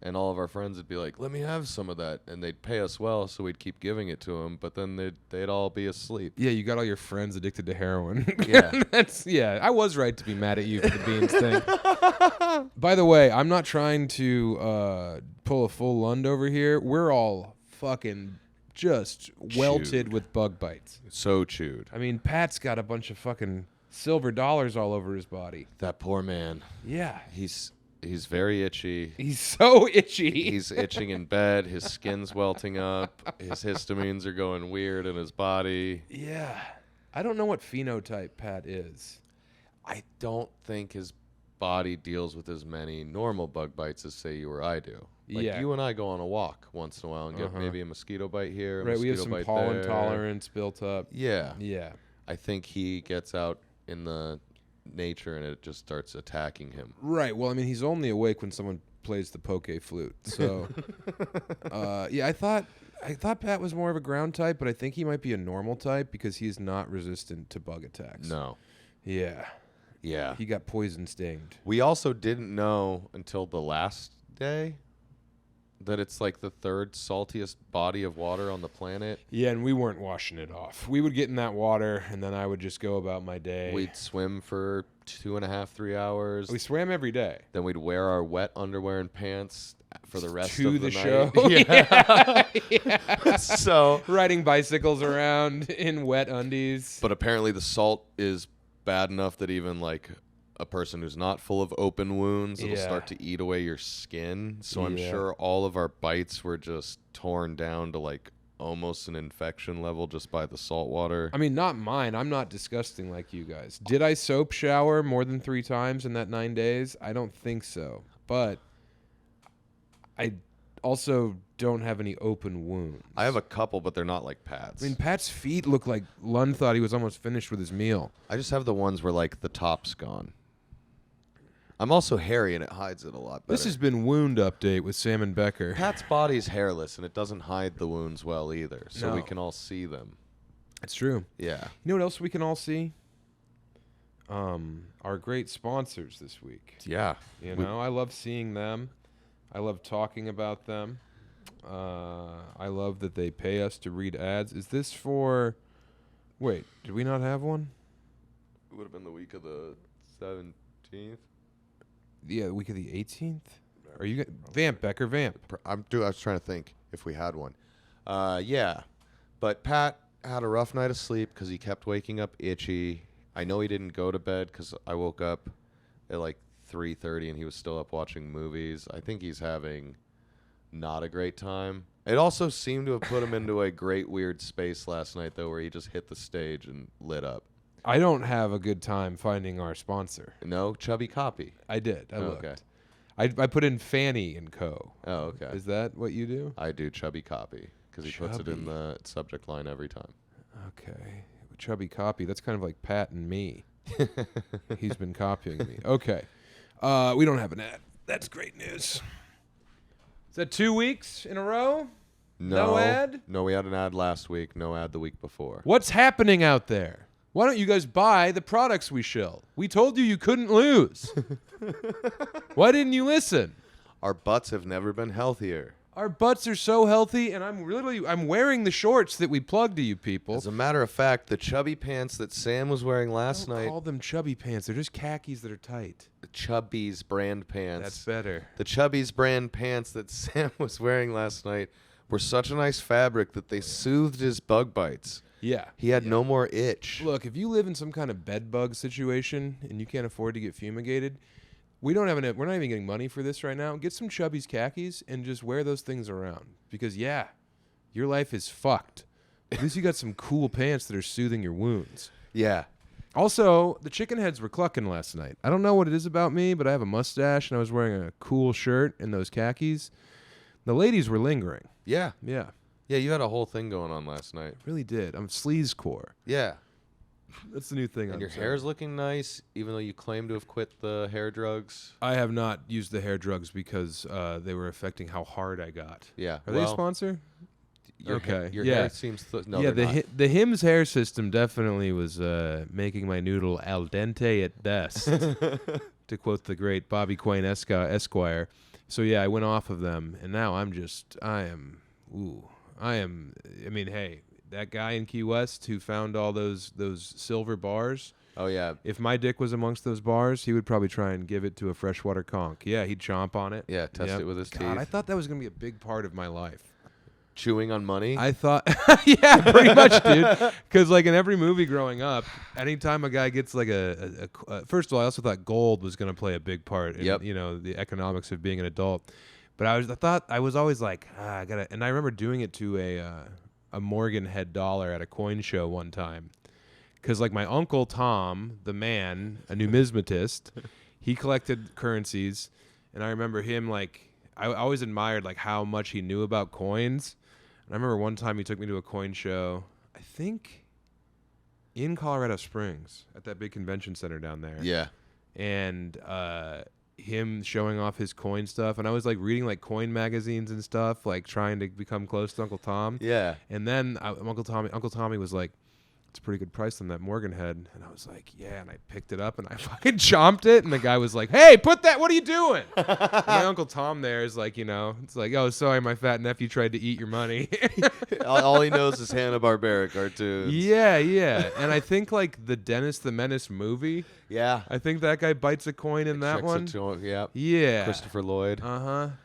And all of our friends would be like, let me have some of that. And they'd pay us well, so we'd keep giving it to them. But then they'd all be asleep. Yeah, you got all your friends addicted to heroin. Yeah. I was right to be mad at you for the beans thing. By the way, I'm not trying to pull a full Lund over here. We're all fucking just welted with bug bites. So chewed. I mean, Pat's got a bunch of fucking silver dollars all over his body. That poor man. Yeah. He's very itchy. He's so itchy. He's itching in bed. His skin's welting up. His histamines are going weird in his body. Yeah. I don't know what phenotype Pat is. I don't think his body deals with as many normal bug bites as, say, you or I do. Like, Yeah. you and I go on a walk once in a while and get maybe a mosquito bite here, a Right, we have mosquito some bite pollen there. tolerance built up. Yeah. Yeah. I think he gets out in the nature and it just starts attacking him. Right. Well, I mean, he's only awake when someone plays the poke flute. So, yeah, I thought Pat was more of a ground type, but I think he might be a normal type because he's not resistant to bug attacks. No. Yeah. Yeah. He got poison stinged. We also didn't know until the last day. that it's like the third saltiest body of water on the planet? Yeah, and we weren't washing it off. We would get in that water, and then I would just go about my day. We'd swim for 2.5, 3 hours. We swam every day. Then we'd wear our wet underwear and pants for the rest to of the show. night. Yeah. So riding bicycles around in wet undies. But apparently the salt is bad enough that even like a person who's not full of open wounds, it'll start to eat away your skin. So I'm sure all of our bites were just torn down to like almost an infection level just by the salt water. I mean, not mine. I'm not disgusting like you guys. Did I soap shower more than 3 times in that 9 days? I don't think so. But I also don't have any open wounds. I have a couple, but they're not like Pat's. I mean, Pat's feet look like Lund thought he was almost finished with his meal. I just have the ones where like the top's gone. I'm also hairy, and it hides it a lot better. This has been Wound Update with Sam and Becker. Pat's body's hairless, and it doesn't hide the wounds well either, so we No. can all see them. It's true. Yeah. You know what else we can all see? Our great sponsors this week. Yeah. You know, I love seeing them. I love talking about them. I love that they pay us to read ads. Is this for... Wait, did we not have one? It would have been the week of the 17th. Yeah, the week of the 18th? Are you... Vamp, Becker, vamp. I was trying to think if we had one. Yeah. But Pat had a rough night of sleep because he kept waking up itchy. I know he didn't go to bed because I woke up at like 3:30 and he was still up watching movies. I think he's having not a great time. It also seemed to have put him into a great weird space last night, though, where he just hit the stage and lit up. I don't have a good time finding our sponsor. No? Chubby Copy. I did. I looked. Okay. I put in Fanny and Co. Oh, okay. Is that what you do? I do Chubby Copy because he puts it in Chubby. the subject line every time. Okay. Chubby Copy. That's kind of like Pat and me. He's been copying me. Okay. We don't have an ad. That's great news. Is that 2 weeks in a row? No ad? No, we had an ad last week. No ad the week before. What's happening out there? Why don't you guys buy the products we shill? We told you couldn't lose. Why didn't you listen? Our butts have never been healthier. Our butts are so healthy, and I'm wearing the shorts that we plugged to you people. As a matter of fact, the chubby pants that Sam was wearing last Don't night, call them chubby pants. They're just khakis that are tight. the Chubby's brand pants. That's better. The Chubby's brand pants that Sam was wearing last night were such a nice fabric that they soothed his bug bites. Yeah. He had no more itch. Look, if you live in some kind of bed bug situation and you can't afford to get fumigated, we're not even getting money for this right now. Get some Chubby's khakis and just wear those things around. Because, yeah, your life is fucked. At least you got some cool pants that are soothing your wounds. Yeah. Also, the chicken heads were clucking last night. I don't know what it is about me, but I have a mustache and I was wearing a cool shirt and those khakis. The ladies were lingering. Yeah. Yeah. Yeah, you had a whole thing going on last night. Really did. I'm sleaze core. Yeah. That's the new thing. And your hair's looking nice, even though you claim to have quit the hair drugs. I have not used the hair drugs because they were affecting how hard I got. Yeah. Are they a sponsor? Your Okay. Your Yeah. hair seems... no, Yeah, they're not. the Hims hair system definitely was making my noodle al dente at best, to quote the great Bobby Quain Esquire. So, yeah, I went off of them, and now I mean, hey, that guy in Key West who found all those silver bars. Oh, yeah. If my dick was amongst those bars, he would probably try and give it to a freshwater conch. Yeah, he'd chomp on it. Yeah, test it with his teeth. I thought that was going to be a big part of my life. Chewing on money? I thought, yeah, pretty much, dude. Because, like, in every movie growing up, anytime a guy gets, like, first of all, I also thought gold was going to play a big part in, you know, the economics of being an adult. But I was always like, I gotta, and I remember doing it to a Morgan head dollar at a coin show one time. Because, like, my Uncle Tom, the man, a numismatist, he collected currencies. And I remember him, like, I always admired, like, how much he knew about coins. And I remember one time he took me to a coin show, I think in Colorado Springs at that big convention center down there. Yeah. And him showing off his coin stuff. And I was, like, reading, like, coin magazines and stuff, like, trying to become close to Uncle Tom. Yeah. And then Uncle Tommy was like, it's a pretty good price on that Morgan head. And I was like, yeah. And I picked it up and I fucking chomped it. And the guy was like, hey, put that, what are you doing? And my Uncle Tom there is like, it's like, oh, sorry, my fat nephew tried to eat your money. All he knows is Hanna-Barbera cartoons. Yeah. And I think like the Dennis the Menace movie, Yeah. I think that guy bites a coin in that one. Yeah. Christopher Lloyd.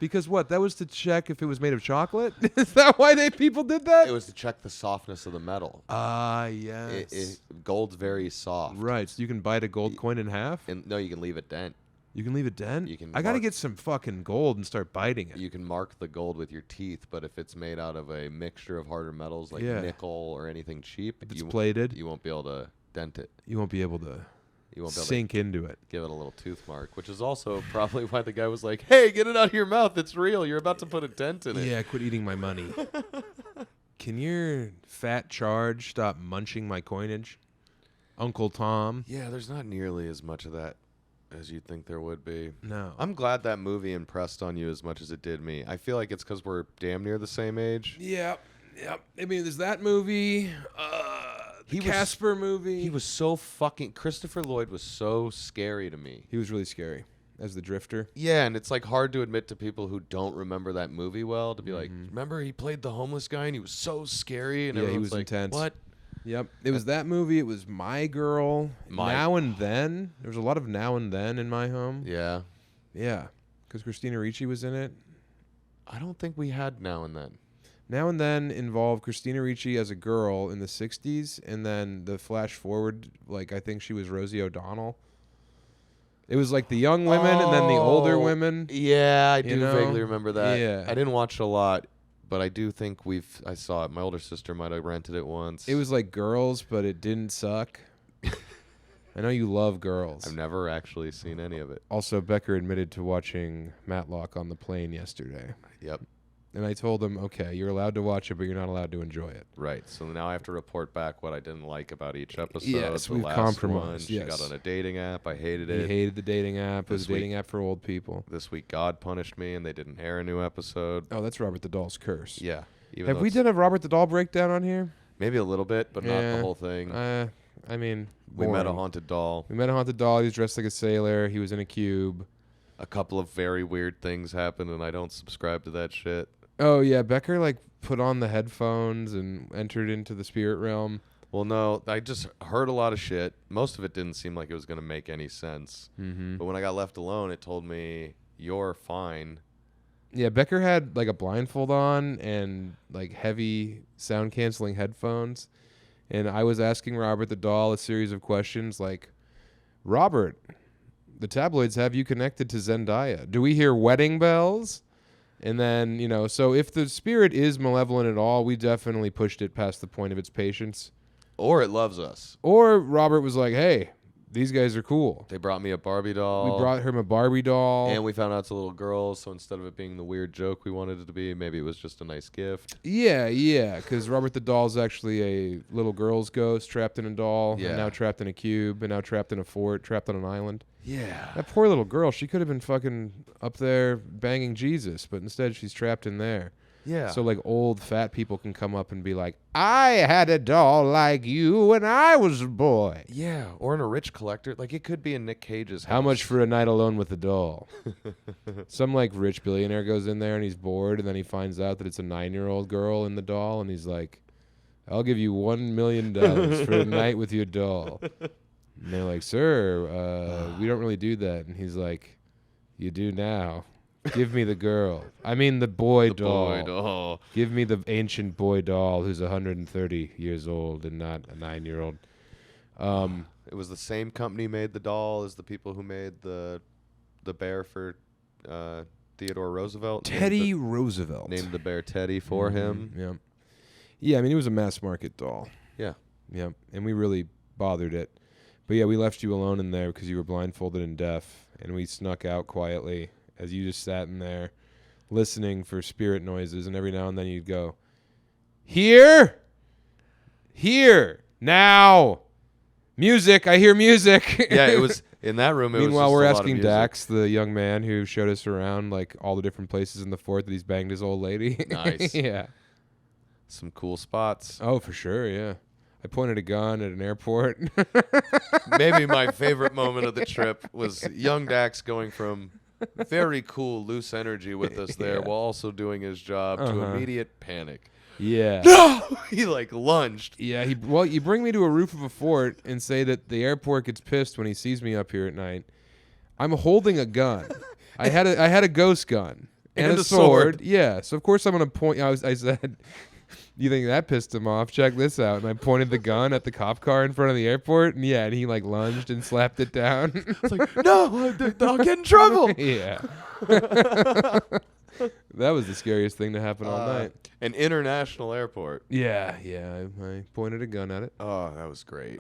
Because what? That was to check if it was made of chocolate? Is that why people did that? It was to check the softness of the metal. Yes. Gold's very soft. Right. So you can bite a gold coin in half? No, you can leave it dent. You can leave it dent? You can I got to get some fucking gold and start biting it. You can mark the gold with your teeth, but if it's made out of a mixture of harder metals like nickel or anything cheap, if it's plated, you won't be able to dent it. You won't be able to sink into it. Give it a little tooth mark, which is also probably why the guy was like, hey, get it out of your mouth. It's real. You're about to put a dent in it. Yeah, quit eating my money. Can your fat charge stop munching my coinage? Uncle Tom? Yeah, there's not nearly as much of that as you'd think there would be. No. I'm glad that movie impressed on you as much as it did me. I feel like it's because we're damn near the same age. Yep. I mean, there's that movie, the Casper movie. He was so Christopher Lloyd was so scary to me. He was really scary as the Drifter. Yeah, and it's like hard to admit to people who don't remember that movie well to be like, remember he played the homeless guy and he was so scary? And he was like, intense. What? Yep. It was that movie. It was My Girl. Now and Then. There was a lot of Now and Then in my home. Yeah. Yeah. Because Christina Ricci was in it. I don't think we had Now and Then. Now and Then involved Christina Ricci as a girl in the 60s. And then the flash forward, like I think she was Rosie O'Donnell. It was like the young women and then the older women. Yeah, I do vaguely remember that. Yeah. I didn't watch it a lot. But I do think I saw it. My older sister might have rented it once. It was like Girls, but it didn't suck. I know you love Girls. I've never actually seen any of it. Also, Becker admitted to watching Matlock on the plane yesterday. Yep. And I told him, okay, you're allowed to watch it, but you're not allowed to enjoy it. Right. So now I have to report back what I didn't like about each episode. Yes, we've compromised. She got on a dating app. I hated it. He hated the dating app. It was a dating app for old people. This week, God punished me, and they didn't air a new episode. Oh, that's Robert the Doll's curse. Yeah. Have we done a Robert the Doll breakdown on here? Maybe a little bit, but not the whole thing. I mean, we met a haunted doll. We met a haunted doll. He was dressed like a sailor. He was in a cube. A couple of very weird things happened, and I don't subscribe to that shit. Oh, yeah. Becker, like, put on the headphones and entered into the spirit realm. Well, no. I just heard a lot of shit. Most of it didn't seem like it was going to make any sense. Mm-hmm. But when I got left alone, it told me, you're fine. Yeah, Becker had, like, a blindfold on and, like, heavy sound-canceling headphones. And I was asking Robert the Doll a series of questions like, Robert, the tabloids have you connected to Zendaya. Do we hear wedding bells? And then, so if the spirit is malevolent at all, we definitely pushed it past the point of its patience. Or it loves us. Or Robert was like, hey, these guys are cool. They brought me a Barbie doll. We brought him a Barbie doll. And we found out it's a little girl, so instead of it being the weird joke we wanted it to be, maybe it was just a nice gift. Yeah, because Robert the Doll is actually a little girl's ghost trapped in a doll, and now trapped in a cube, and now trapped in a fort, trapped on an island. Yeah. That poor little girl, she could have been fucking up there banging Jesus, but instead she's trapped in there. Yeah. So, like, old fat people can come up and be like, I had a doll like you when I was a boy. Yeah, or in a rich collector. Like, it could be in Nick Cage's house. How much for a night alone with a doll? Some, like, rich billionaire goes in there and he's bored, and then he finds out that it's a 9-year-old girl in the doll, and he's like, I'll give you $1 million for a night with your doll. And they're like, sir, we don't really do that. And he's like, you do now. Give me the girl. I mean the boy doll. Give me the ancient boy doll who's 130 years old and not a 9-year-old. It was the same company made the doll as the people who made the bear for Theodore Roosevelt. Teddy Roosevelt. Named the bear Teddy for him. Yeah. Yeah, I mean, it was a mass market doll. Yeah. Yeah, and we really bothered it. But yeah, we left you alone in there because you were blindfolded and deaf, and we snuck out quietly as you just sat in there listening for spirit noises, and every now and then you'd go, here, now, music, I hear music. Yeah, it was in that room. Meanwhile, we're asking Dax, the young man who showed us around, like, all the different places in the fort that he's banged his old lady. Nice. Yeah. Some cool spots. Oh, for sure, yeah. I pointed a gun at an airport. Maybe my favorite moment of the trip was young Dax going from very cool, loose energy with us there while also doing his job to immediate panic. Yeah. No! He like lunged. Yeah, you bring me to a roof of a fort and say that the airport gets pissed when he sees me up here at night. I'm holding a gun. I had a ghost gun and a sword. Yeah, so of course I'm gonna point. I said, "You think that pissed him off? Check this out." And I pointed the gun at the cop car in front of the airport, and and he like lunged and slapped it down. It's like, no, I'll get in trouble. Yeah. That was the scariest thing to happen all night. An international airport. Yeah. I pointed a gun at it. Oh, that was great.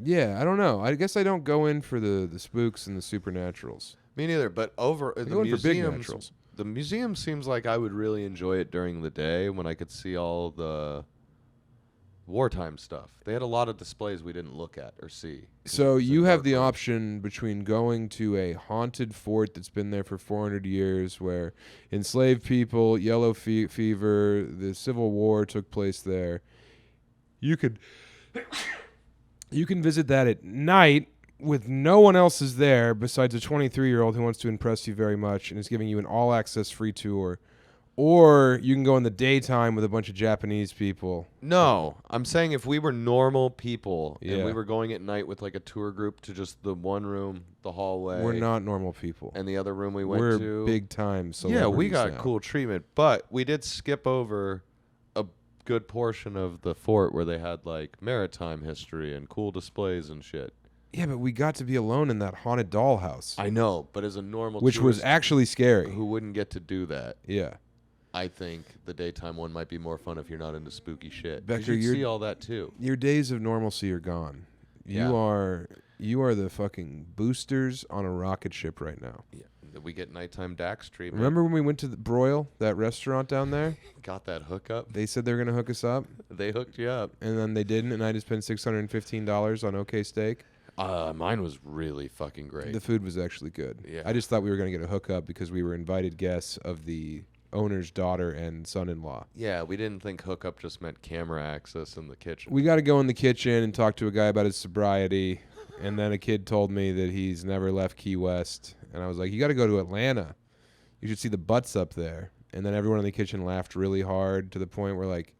Yeah, I don't know. I guess I don't go in for the spooks and the supernaturals. Me neither. But over I the go in for big museums, naturals. the museum seems like I would really enjoy it during the day when I could see all the wartime stuff. They had a lot of displays we didn't look at or see. So It's a you have dark the room. option between going to a haunted fort that's been there for 400 years where enslaved people, yellow fever, the Civil War took place there. You can visit that at night with no one else is there besides a 23-year-old who wants to impress you very much and is giving you an all-access free tour. Or you can go in the daytime with a bunch of Japanese people. No, I'm saying if we were normal people and Yeah. we were going at night with like a tour group to just the one room, the hallway. We're not normal people. And the other room we went We're to. big time Yeah, we celebrities got now. cool treatment, but we did skip over a good portion of the fort where they had like maritime history and cool displays and shit. Yeah, but we got to be alone in that haunted dollhouse. I know, but as a normal which was tourist actually scary. who wouldn't get to do that, Yeah. I think the daytime one might be more fun if you're not into spooky shit. Becker, You you're- see all that too. Your days of normalcy are gone. Yeah. You are the fucking boosters on a rocket ship right now. Yeah, we get nighttime Dax treatment. Remember when we went to the Broil, that restaurant down there? Got that hookup? They said they were going to hook us up, They hooked you up. and then they didn't, and I just spent $615 on OK Steak. Mine was really fucking great. The food was actually good. Yeah. I just thought we were going to get a hookup because we were invited guests of the owner's daughter and son-in-law. Yeah, we didn't think hookup just meant camera access in the kitchen. We got to go in the kitchen and talk to a guy about his sobriety, and then a kid told me that he's never left Key West, and I was like, you got to go to Atlanta. You should see the butts up there. And then everyone in the kitchen laughed really hard to the point where, like,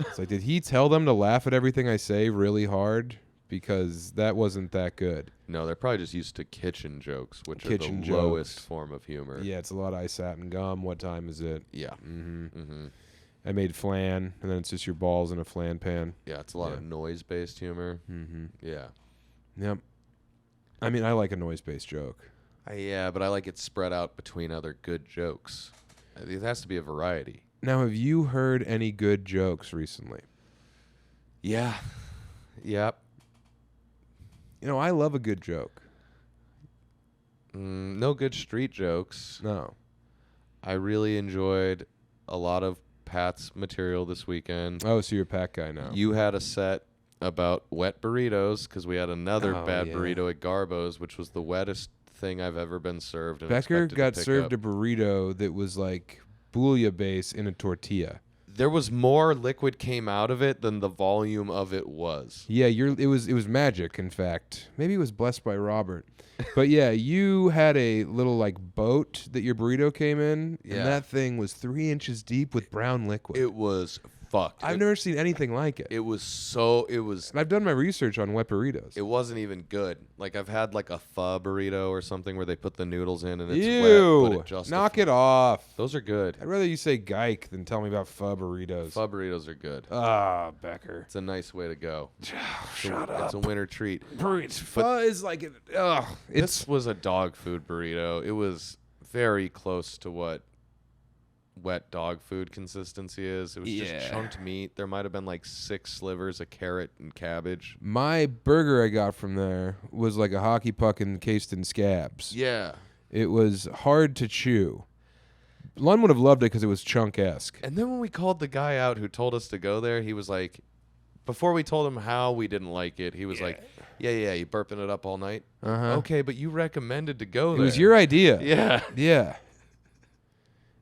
it's like, did he tell them to laugh at everything I say really hard? Because that wasn't that good. No, they're probably just used to kitchen jokes, which Kitchen are the jokes. lowest form of humor. Yeah, it's a lot of ice and gum. What time is it? Yeah. Mm-hmm. Mm-hmm. I made flan, and then it's just your balls in a flan pan. Yeah, it's a lot Yeah. of noise-based humor. Mm-hmm. Yeah. Yep. I mean, I like a noise-based joke. Yeah, but I like it spread out between other good jokes. It has to be a variety. Now, have you heard any good jokes recently? Yeah. Yep. You know, I love a good joke. No good street jokes. No. I really enjoyed a lot of Pat's material this weekend. Oh, so you're a pack guy now. You had a set about wet burritos because we had another Oh, bad yeah. burrito at Garbo's, which was the wettest thing I've ever been served. And Becker expected to got pick served up. a burrito that was like bouilla base in a tortilla. There was more liquid came out of it than the volume of it was. Yeah, it was magic, in fact. Maybe it was blessed by Robert. But yeah, you had a little like boat that your burrito came in, Yeah. and that thing was 3 inches deep with brown liquid. It was fucked. I've never seen anything like it. It was. And I've done my research on wet burritos. It wasn't even good. Like I've had like a pho burrito or something where they put the noodles in and it's Ew! wet, but it just Knock it off. Those are good. I'd rather you say Geik than tell me about pho burritos. Pho burritos are good. Ah, Becker. It's a nice way to go. Shut It's a winter treat. Pho is like, This was a dog food burrito. It was very close to what wet dog food consistency is. It was Yeah. just chunked meat. There might have been like 6 slivers of carrot and cabbage. My burger I got from there was like a hockey puck encased in scabs. Yeah. It was hard to chew. Lund would have loved it because it was chunk-esque. And then when we called the guy out who told us to go there, he was like, before we told him how we didn't like it, he was like, yeah, you burping it up all night? Uh-huh. Okay, but you recommended to go It there. was your idea. Yeah. Yeah.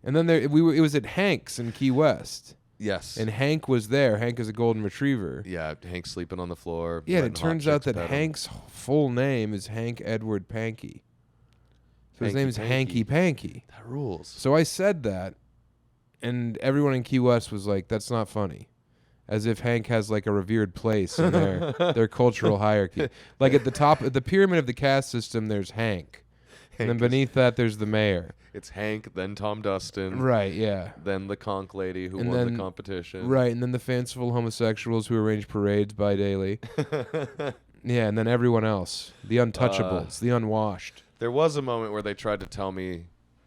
And then it was at Hank's in Key West. Yes. And Hank was there. Hank is a golden retriever. Yeah, Hank sleeping on the floor. Yeah, and letting it hot turns out chicks that pet him. Hank's full name is Hank Edward Pankey. So his Hanky name is Hanky Panky. That rules. So I said that, and everyone in Key West was like, that's not funny. As if Hank has like a revered place in their cultural hierarchy. Like at the top, at the pyramid of the caste system, there's Hank. And then beneath that, there's the mayor. It's Hank, then Tom Dustin. Right, yeah. Then the conch lady who And won then- the competition. Right, and then the fanciful homosexuals who arrange parades bi-daily. Yeah, and then everyone else. The untouchables, the unwashed. There was a moment where they tried to tell me,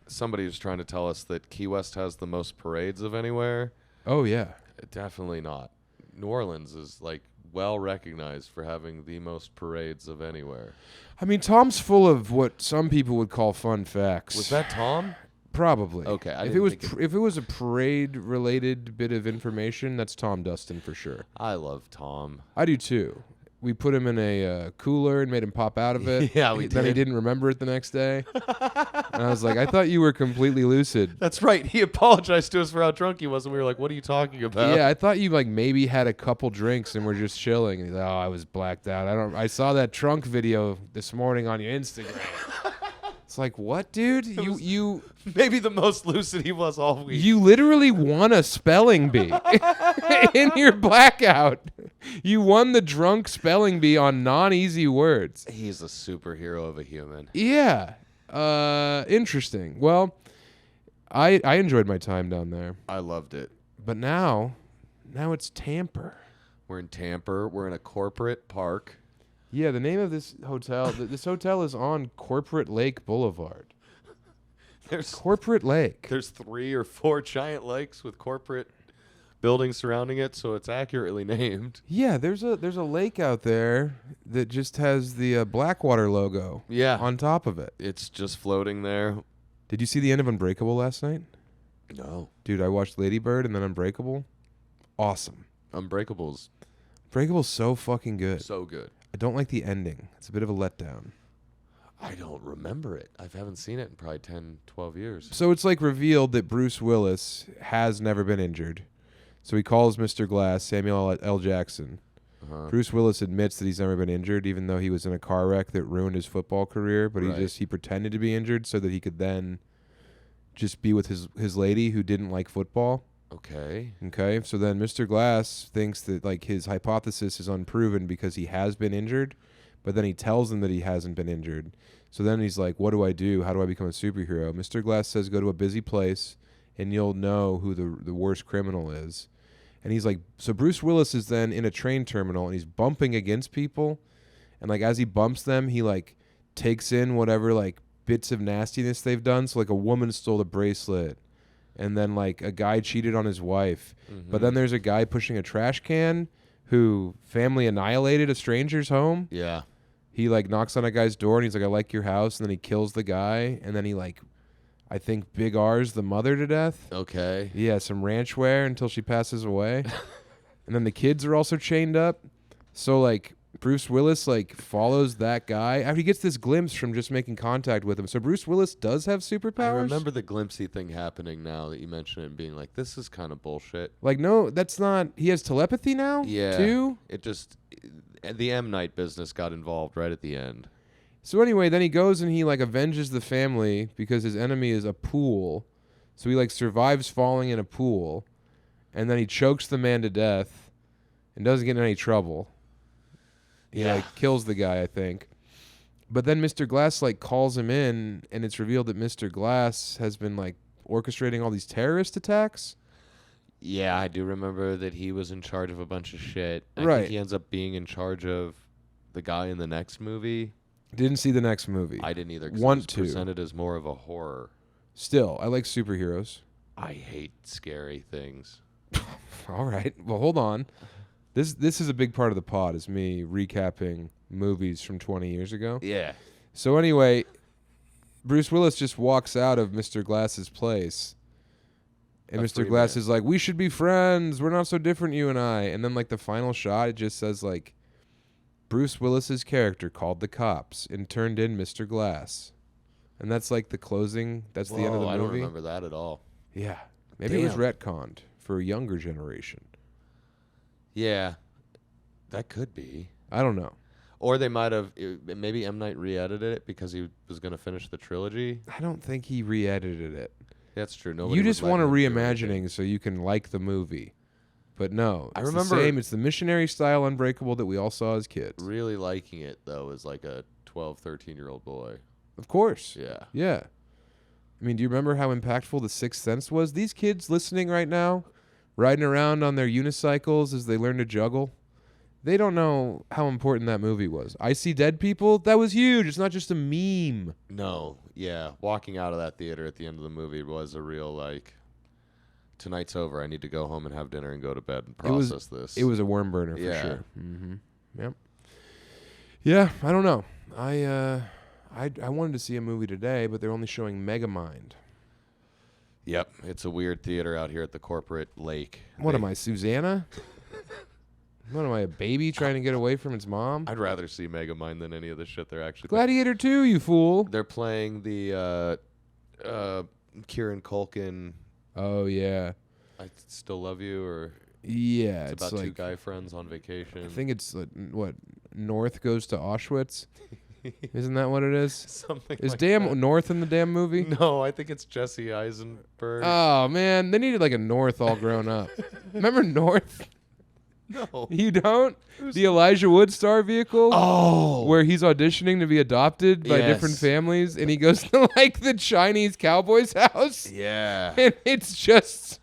somebody was trying to tell us that Key West has the most parades of anywhere. Oh, yeah. Definitely not. New Orleans is like well recognized for having the most parades of anywhere. I mean, Tom's full of what some people would call fun facts. Was that Tom? Probably. Okay, I if didn't it was think if it was a parade related bit of information, that's Tom Dustin for sure. I love Tom. I do too. We put him in a cooler and made him pop out of it. Yeah, we Then he did. didn't remember it the next day. And I was like, I thought you were completely lucid. That's right. He apologized to us for how drunk he was, and we were like, "What are you talking about?" Yeah, I thought you like maybe had a couple drinks and were just chilling. And he's like, oh, I was blacked out. I saw that trunk video this morning on your Instagram. It's like, what, dude? You Maybe the most lucid he was all week. you literally won a spelling bee in your blackout. You won the drunk spelling bee on non-easy words. He's a superhero of a human. Yeah. Interesting. Well, I enjoyed my time down there. I loved it. But now it's Tampa. We're in Tampa. We're in a corporate park. Yeah, the name of this hotel, this hotel is on Corporate Lake Boulevard. There's Corporate Lake. 3 or 4 giant lakes with corporate buildings surrounding it, so it's accurately named. Yeah, there's a lake out there that just has the Blackwater logo Yeah. on top of it. It's just floating there. Did you see the end of Unbreakable last night? No. Dude, I watched Lady Bird and then Unbreakable. Awesome. Unbreakable's Unbreakable's so fucking good. so good. I don't like the ending. It's a bit of a letdown. I don't remember it. I haven't seen it in probably 10, 12 years. So it's like revealed that Bruce Willis has never been injured. So he calls Mr. Glass, Samuel L. Jackson. Uh-huh. Bruce Willis admits that he's never been injured, even though he was in a car wreck that ruined his football career. But Right. he pretended to be injured so that he could then just be with his lady who didn't like football. Okay. Okay, so then Mr. Glass thinks that like his hypothesis is unproven because he has been injured, but then he tells him that he hasn't been injured. So then he's like, what do I do? How do I become a superhero? Mr. Glass says, go to a busy place and you'll know who the worst criminal is. And he's like, so Bruce Willis is then in a train terminal and he's bumping against people. And like as he bumps them, he like takes in whatever like bits of nastiness they've done. So like a woman stole a bracelet. And then, like, a guy cheated on his wife. Mm-hmm. But then there's a guy pushing a trash can who family annihilated a stranger's home. Yeah. He, like, knocks on a guy's door, and he's like, I like your house. And then he kills the guy. And then he, like, I think Big R's the mother to death. Okay. Yeah, some ranch wear until she passes away. And then the kids are also chained up. So, like, Bruce Willis, like, follows that guy. After he gets this glimpse from just making contact with him. So Bruce Willis does have superpowers? I remember the glimpsey thing happening now that you mention it and being like, this is kind of bullshit. Like, no, that's not... He has telepathy now? Yeah. Too? It just... The M. Night business got involved right at the end. So anyway, then he goes and he, like, avenges the family because his enemy is a pool. So he, like, survives falling in a pool. And then he chokes the man to death and doesn't get in any trouble. He, like, kills the guy, I think. But then Mr. Glass, like, calls him in, and it's revealed that Mr. Glass has been, like, orchestrating all these terrorist attacks. Yeah, I do remember that he was in charge of a bunch of shit. I Right. think he ends up being in charge of the guy in the next movie. Didn't see the next movie. I didn't either. 'Cause Want it was to. presented as more of a horror. Still, I like superheroes. I hate scary things. All right. Well, hold on. This is a big part of the pod, is me recapping movies from 20 years ago. Yeah. So anyway, Bruce Willis just walks out of Mr. Glass's place. And A Mr. free Glass man. is like, we should be friends. We're not so different, you and I. And then, like, the final shot, it just says, like, Bruce Willis's character called the cops and turned in Mr. Glass. And that's, like, the closing. That's the end of the movie. I don't remember that at all. Yeah. Maybe it was Damn. retconned for a younger generation. Yeah, that could be. I don't know. Or they might have, maybe M. Night re-edited it because he was going to finish the trilogy. I don't think he re-edited it. That's true. Nobody You would just let want a him do reimagining anything. so you can like the movie. But no, I it's remember- the same. It's the missionary style Unbreakable that we all saw as kids. Really liking it, though, as like a 12, 13-year-old boy. Of course. Yeah. Yeah. I mean, do you remember how impactful The Sixth Sense was? These kids listening right now, riding around on their unicycles as they learn to juggle, they don't know how important that movie was. I See Dead People, that was huge. It's not just a meme. No, yeah. Walking out of that theater at the end of the movie was a real, like, tonight's over. I need to go home and have dinner and go to bed and process this. It was a worm burner for Yeah. sure. Mm-hmm. Yep. Yeah, I don't know. I wanted to see a movie today, but they're only showing Megamind. Yep. It's a weird theater out here at the corporate lake. What am I, Susanna? What am I, a baby trying to get away from its mom? I'd rather see Megamind than any of the shit they're actually Gladiator 2, you fool. They're playing the Kieran Culkin Oh, yeah. I Still Love You, or Yeah, it's about like, two guy friends on vacation. I think it's, what, North goes to Auschwitz? Isn't that what it is? Something Is like damn that. North in the damn movie? No, I think it's Jesse Eisenberg. Oh, man. They needed like a North all grown up. Remember North? no. You don't? The Elijah Wood star vehicle? Oh. Where he's auditioning to be adopted by different Yes. families, and he goes to like the Chinese cowboy's house, Yeah. and it's just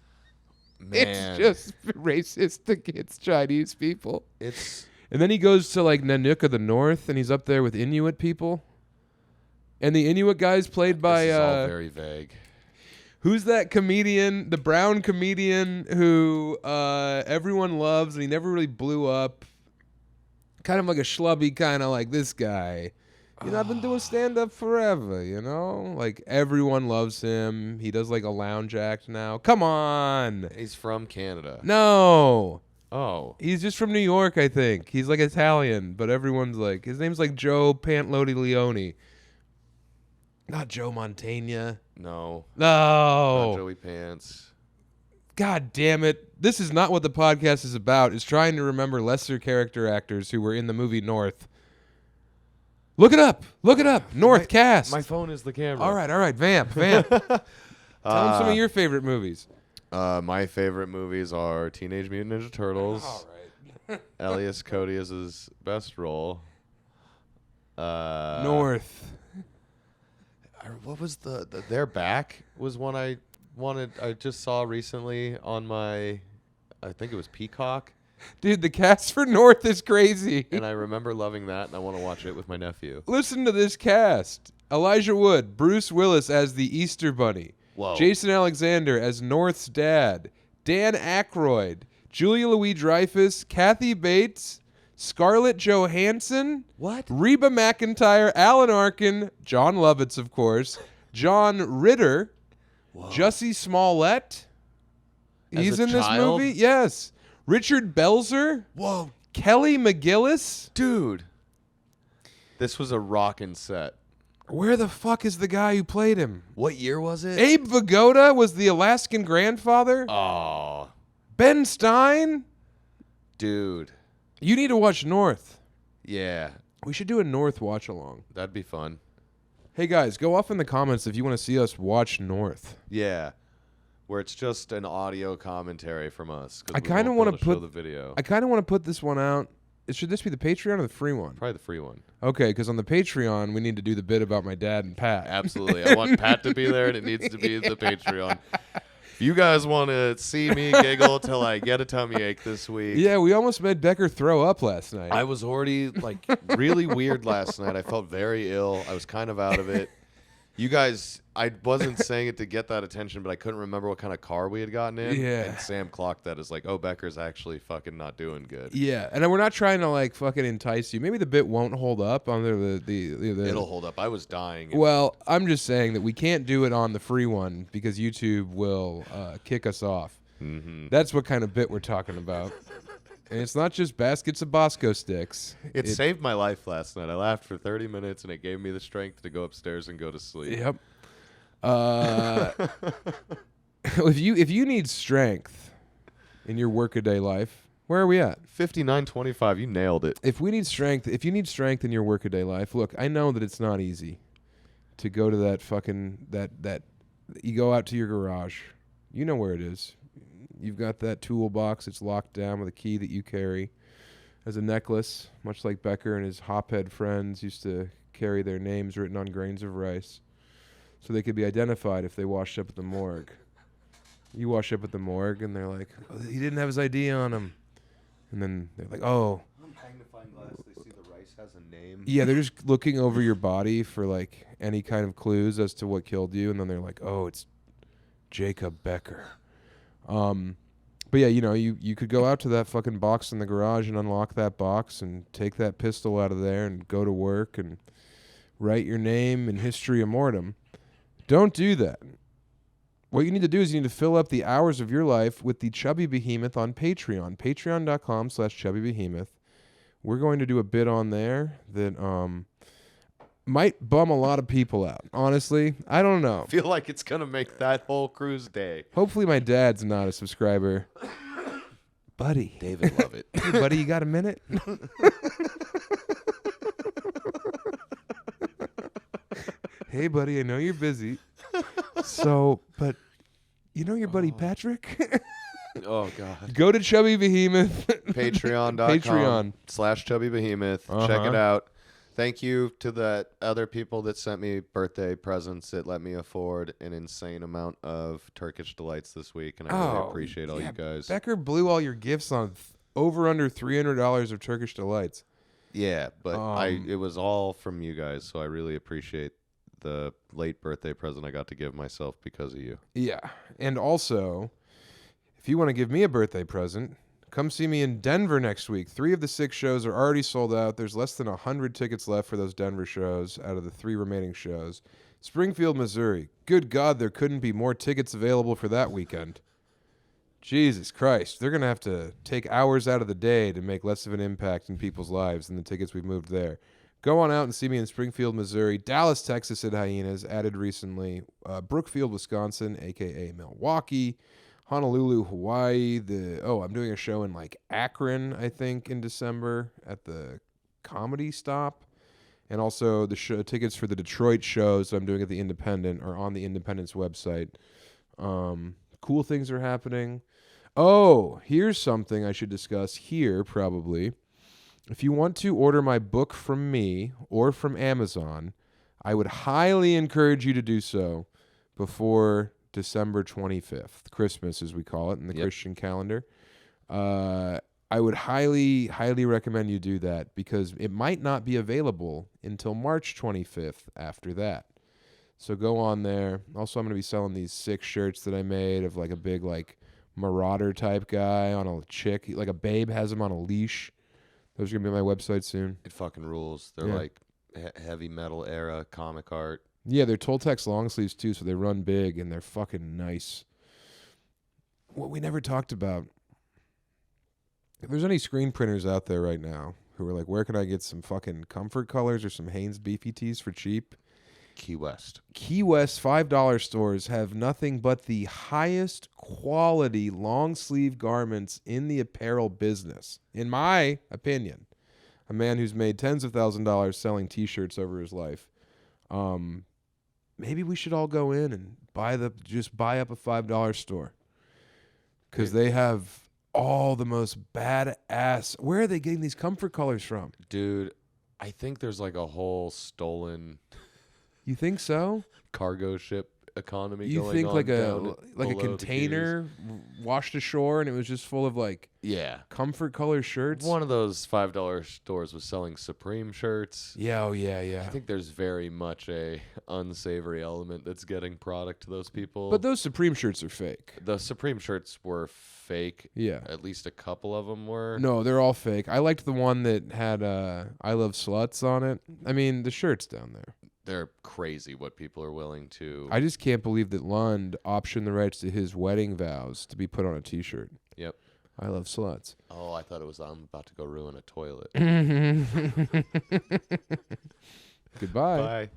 Man. it's just racist against Chinese people. It's And then he goes to like Nanook of the North, and he's up there with Inuit people, and the Inuit guy's played by this is all very vague. who's that comedian, the brown comedian who everyone loves, and he never really blew up. Kind of like a schlubby, kind of like this guy. You know, I've been doing stand-up forever, you know? Like, everyone loves him. He does, like, a lounge act now. Come on! He's from Canada. No! Oh. He's just from New York, I think. He's, like, Italian, but everyone's like... His name's, like, Joe Pantlodi Leone. Not Joe Mantegna. No. No! Not Joey Pants. God damn it. This is not what the podcast is about. It's trying to remember lesser character actors who were in the movie North. Look it up. Look it up. North cast. My phone is the camera. All right. Vamp. Tell them some of your favorite movies. My favorite movies are Teenage Mutant Ninja Turtles. All right. Elias Cody is his best role. North. What was the They're Back was one I just saw recently on my, I think it was Peacock. Dude, the cast for North is crazy. And I remember loving that, and I want to watch it with my nephew. Listen to this cast. Elijah Wood, Bruce Willis as the Easter Bunny. Whoa. Jason Alexander as North's dad. Dan Aykroyd. Julia Louis-Dreyfus. Kathy Bates. Scarlett Johansson. What? Reba McEntire. Alan Arkin. John Lovitz, of course. John Ritter. Jussie Smollett. As He's a in this child? movie. Yes. Richard Belzer. Whoa. Kelly McGillis. Dude. This was a rockin' set. Where the fuck is the guy who played him? What year was it? Abe Vigoda was the Alaskan grandfather. Oh. Ben Stein. Dude. You need to watch North. Yeah. We should do a North watch along. That'd be fun. Hey guys, go off in the comments if you want to see us watch North. Yeah. Where it's just an audio commentary from us. 'Cause I we kind of won't want be to able show put the video. I kind of want to put this one out. Should this be the Patreon or the free one? Probably the free one. Okay, because on the Patreon we need to do the bit about my dad and Pat. Absolutely. I want Pat to be there, and it needs to be the Patreon. If you guys want to see me giggle till I get a tummy ache this week. Yeah, we almost made Becker throw up last night. I was already like really weird last night. I felt very ill. I was kind of out of it. You guys, I wasn't saying it to get that attention, but I couldn't remember what kind of car we had gotten in. Yeah. And Sam clocked that as like, oh, Becker's actually fucking not doing good. Yeah, and we're not trying to like fucking entice you. Maybe the bit won't hold up under the It'll hold up. I was dying. Well, I'm just saying that we can't do it on the free one because YouTube will kick us off. Mm-hmm. That's what kind of bit we're talking about. And it's not just baskets of Bosco Sticks. It saved my life last night. I laughed for 30 minutes, and it gave me the strength to go upstairs and go to sleep. Yep. If you need strength, in your workaday life, where are we at? 59.25. You nailed it. If you need strength in your workaday life, look, I know that it's not easy to go to that fucking that you go out to your garage. You know where it is. You've got that toolbox. It's locked down with a key that you carry as a necklace, much like Becker and his hophead friends used to carry their names written on grains of rice so they could be identified if they washed up at the morgue. You wash up at the morgue, and they're like, oh, he didn't have his ID on him. And then they're like, oh. Magnifying glass, they see the rice has a name. Yeah, they're just looking over your body for, like, any kind of clues as to what killed you, and then they're like, oh, it's Jacob Becker. But yeah, you know, you could go out to that fucking box in the garage and unlock that box and take that pistol out of there and go to work and write your name in history immortem. Don't do that. What you need to do is you need to fill up the hours of your life with the Chubby Behemoth on Patreon. Patreon.com/ChubbyBehemoth. We're going to do a bit on there that might bum a lot of people out. Honestly, I don't know. I feel like it's going to make that whole cruise day. Hopefully my dad's not a subscriber. Buddy. David love it. Hey, buddy, you got a minute? Hey, buddy, I know you're busy. So, but you know your buddy Patrick? Oh, God. Go to Chubby Behemoth. Patreon.com/Chubby Behemoth. Check it out. Thank you to the other people that sent me birthday presents that let me afford an insane amount of Turkish delights this week, and I really appreciate all you guys. Becker blew all your gifts on over under $300 of Turkish delights. Yeah, but it was all from you guys, so I really appreciate the late birthday present I got to give myself because of you. Yeah, and also, if you want to give me a birthday present, come see me in Denver next week. 3 of the 6 shows are already sold out. There's less than 100 tickets left for those Denver shows out of the 3 remaining shows. Springfield, Missouri. Good God, there couldn't be more tickets available for that weekend. Jesus Christ. They're going to have to take hours out of the day to make less of an impact in people's lives than the tickets we've moved there. Go on out and see me in Springfield, Missouri. Dallas, Texas at Hyenas, added recently. Brookfield, Wisconsin, a.k.a. Milwaukee. Honolulu, Hawaii. I'm doing a show in like Akron, I think, in December at the Comedy Stop. And also the tickets for the Detroit shows that I'm doing at the Independent are on the Independent's website. Cool things are happening. Oh, here's something I should discuss here probably. If you want to order my book from me or from Amazon, I would highly encourage you to do so before December 25th, Christmas as we call it in the Christian calendar. I would highly, highly recommend you do that because it might not be available until March 25th after that. So go on there. Also, I'm going to be selling these 6 shirts that I made of like a big like marauder type guy on a chick. Like a babe has him on a leash. Those are going to be on my website soon. It fucking rules. They're like heavy metal era comic art. Yeah, they're Toltecs long sleeves too, so they run big and they're fucking nice. What we never talked about, if there's any screen printers out there right now who are like, where can I get some fucking comfort colors or some Hanes beefy tees for cheap? Key West. Key West $5 stores have nothing but the highest quality long sleeve garments in the apparel business. In my opinion, a man who's made tens of thousands of dollars selling T-shirts over his life. Maybe we should all go in and buy up a $5 store because they have all the most badass. Where are they getting these comfort colors from, dude? I think there's like a whole stolen. You think so? Cargo ship economy. You going think on like a below container washed ashore and it was just full of like comfort color shirts? One of those $5 stores was selling Supreme shirts. Yeah, yeah. I think there's very much a unsavory element that's getting product to those people. But those Supreme shirts are fake. The Supreme shirts were fake. Yeah. At least a couple of them were. No, they're all fake. I liked the one that had I Love Sluts on it. I mean, the shirt's down there. They're crazy what people are willing to. I just can't believe that Lund optioned the rights to his wedding vows to be put on a T-shirt. Yep. I love sluts. Oh, I thought it was I'm about to go ruin a toilet. Goodbye. Bye.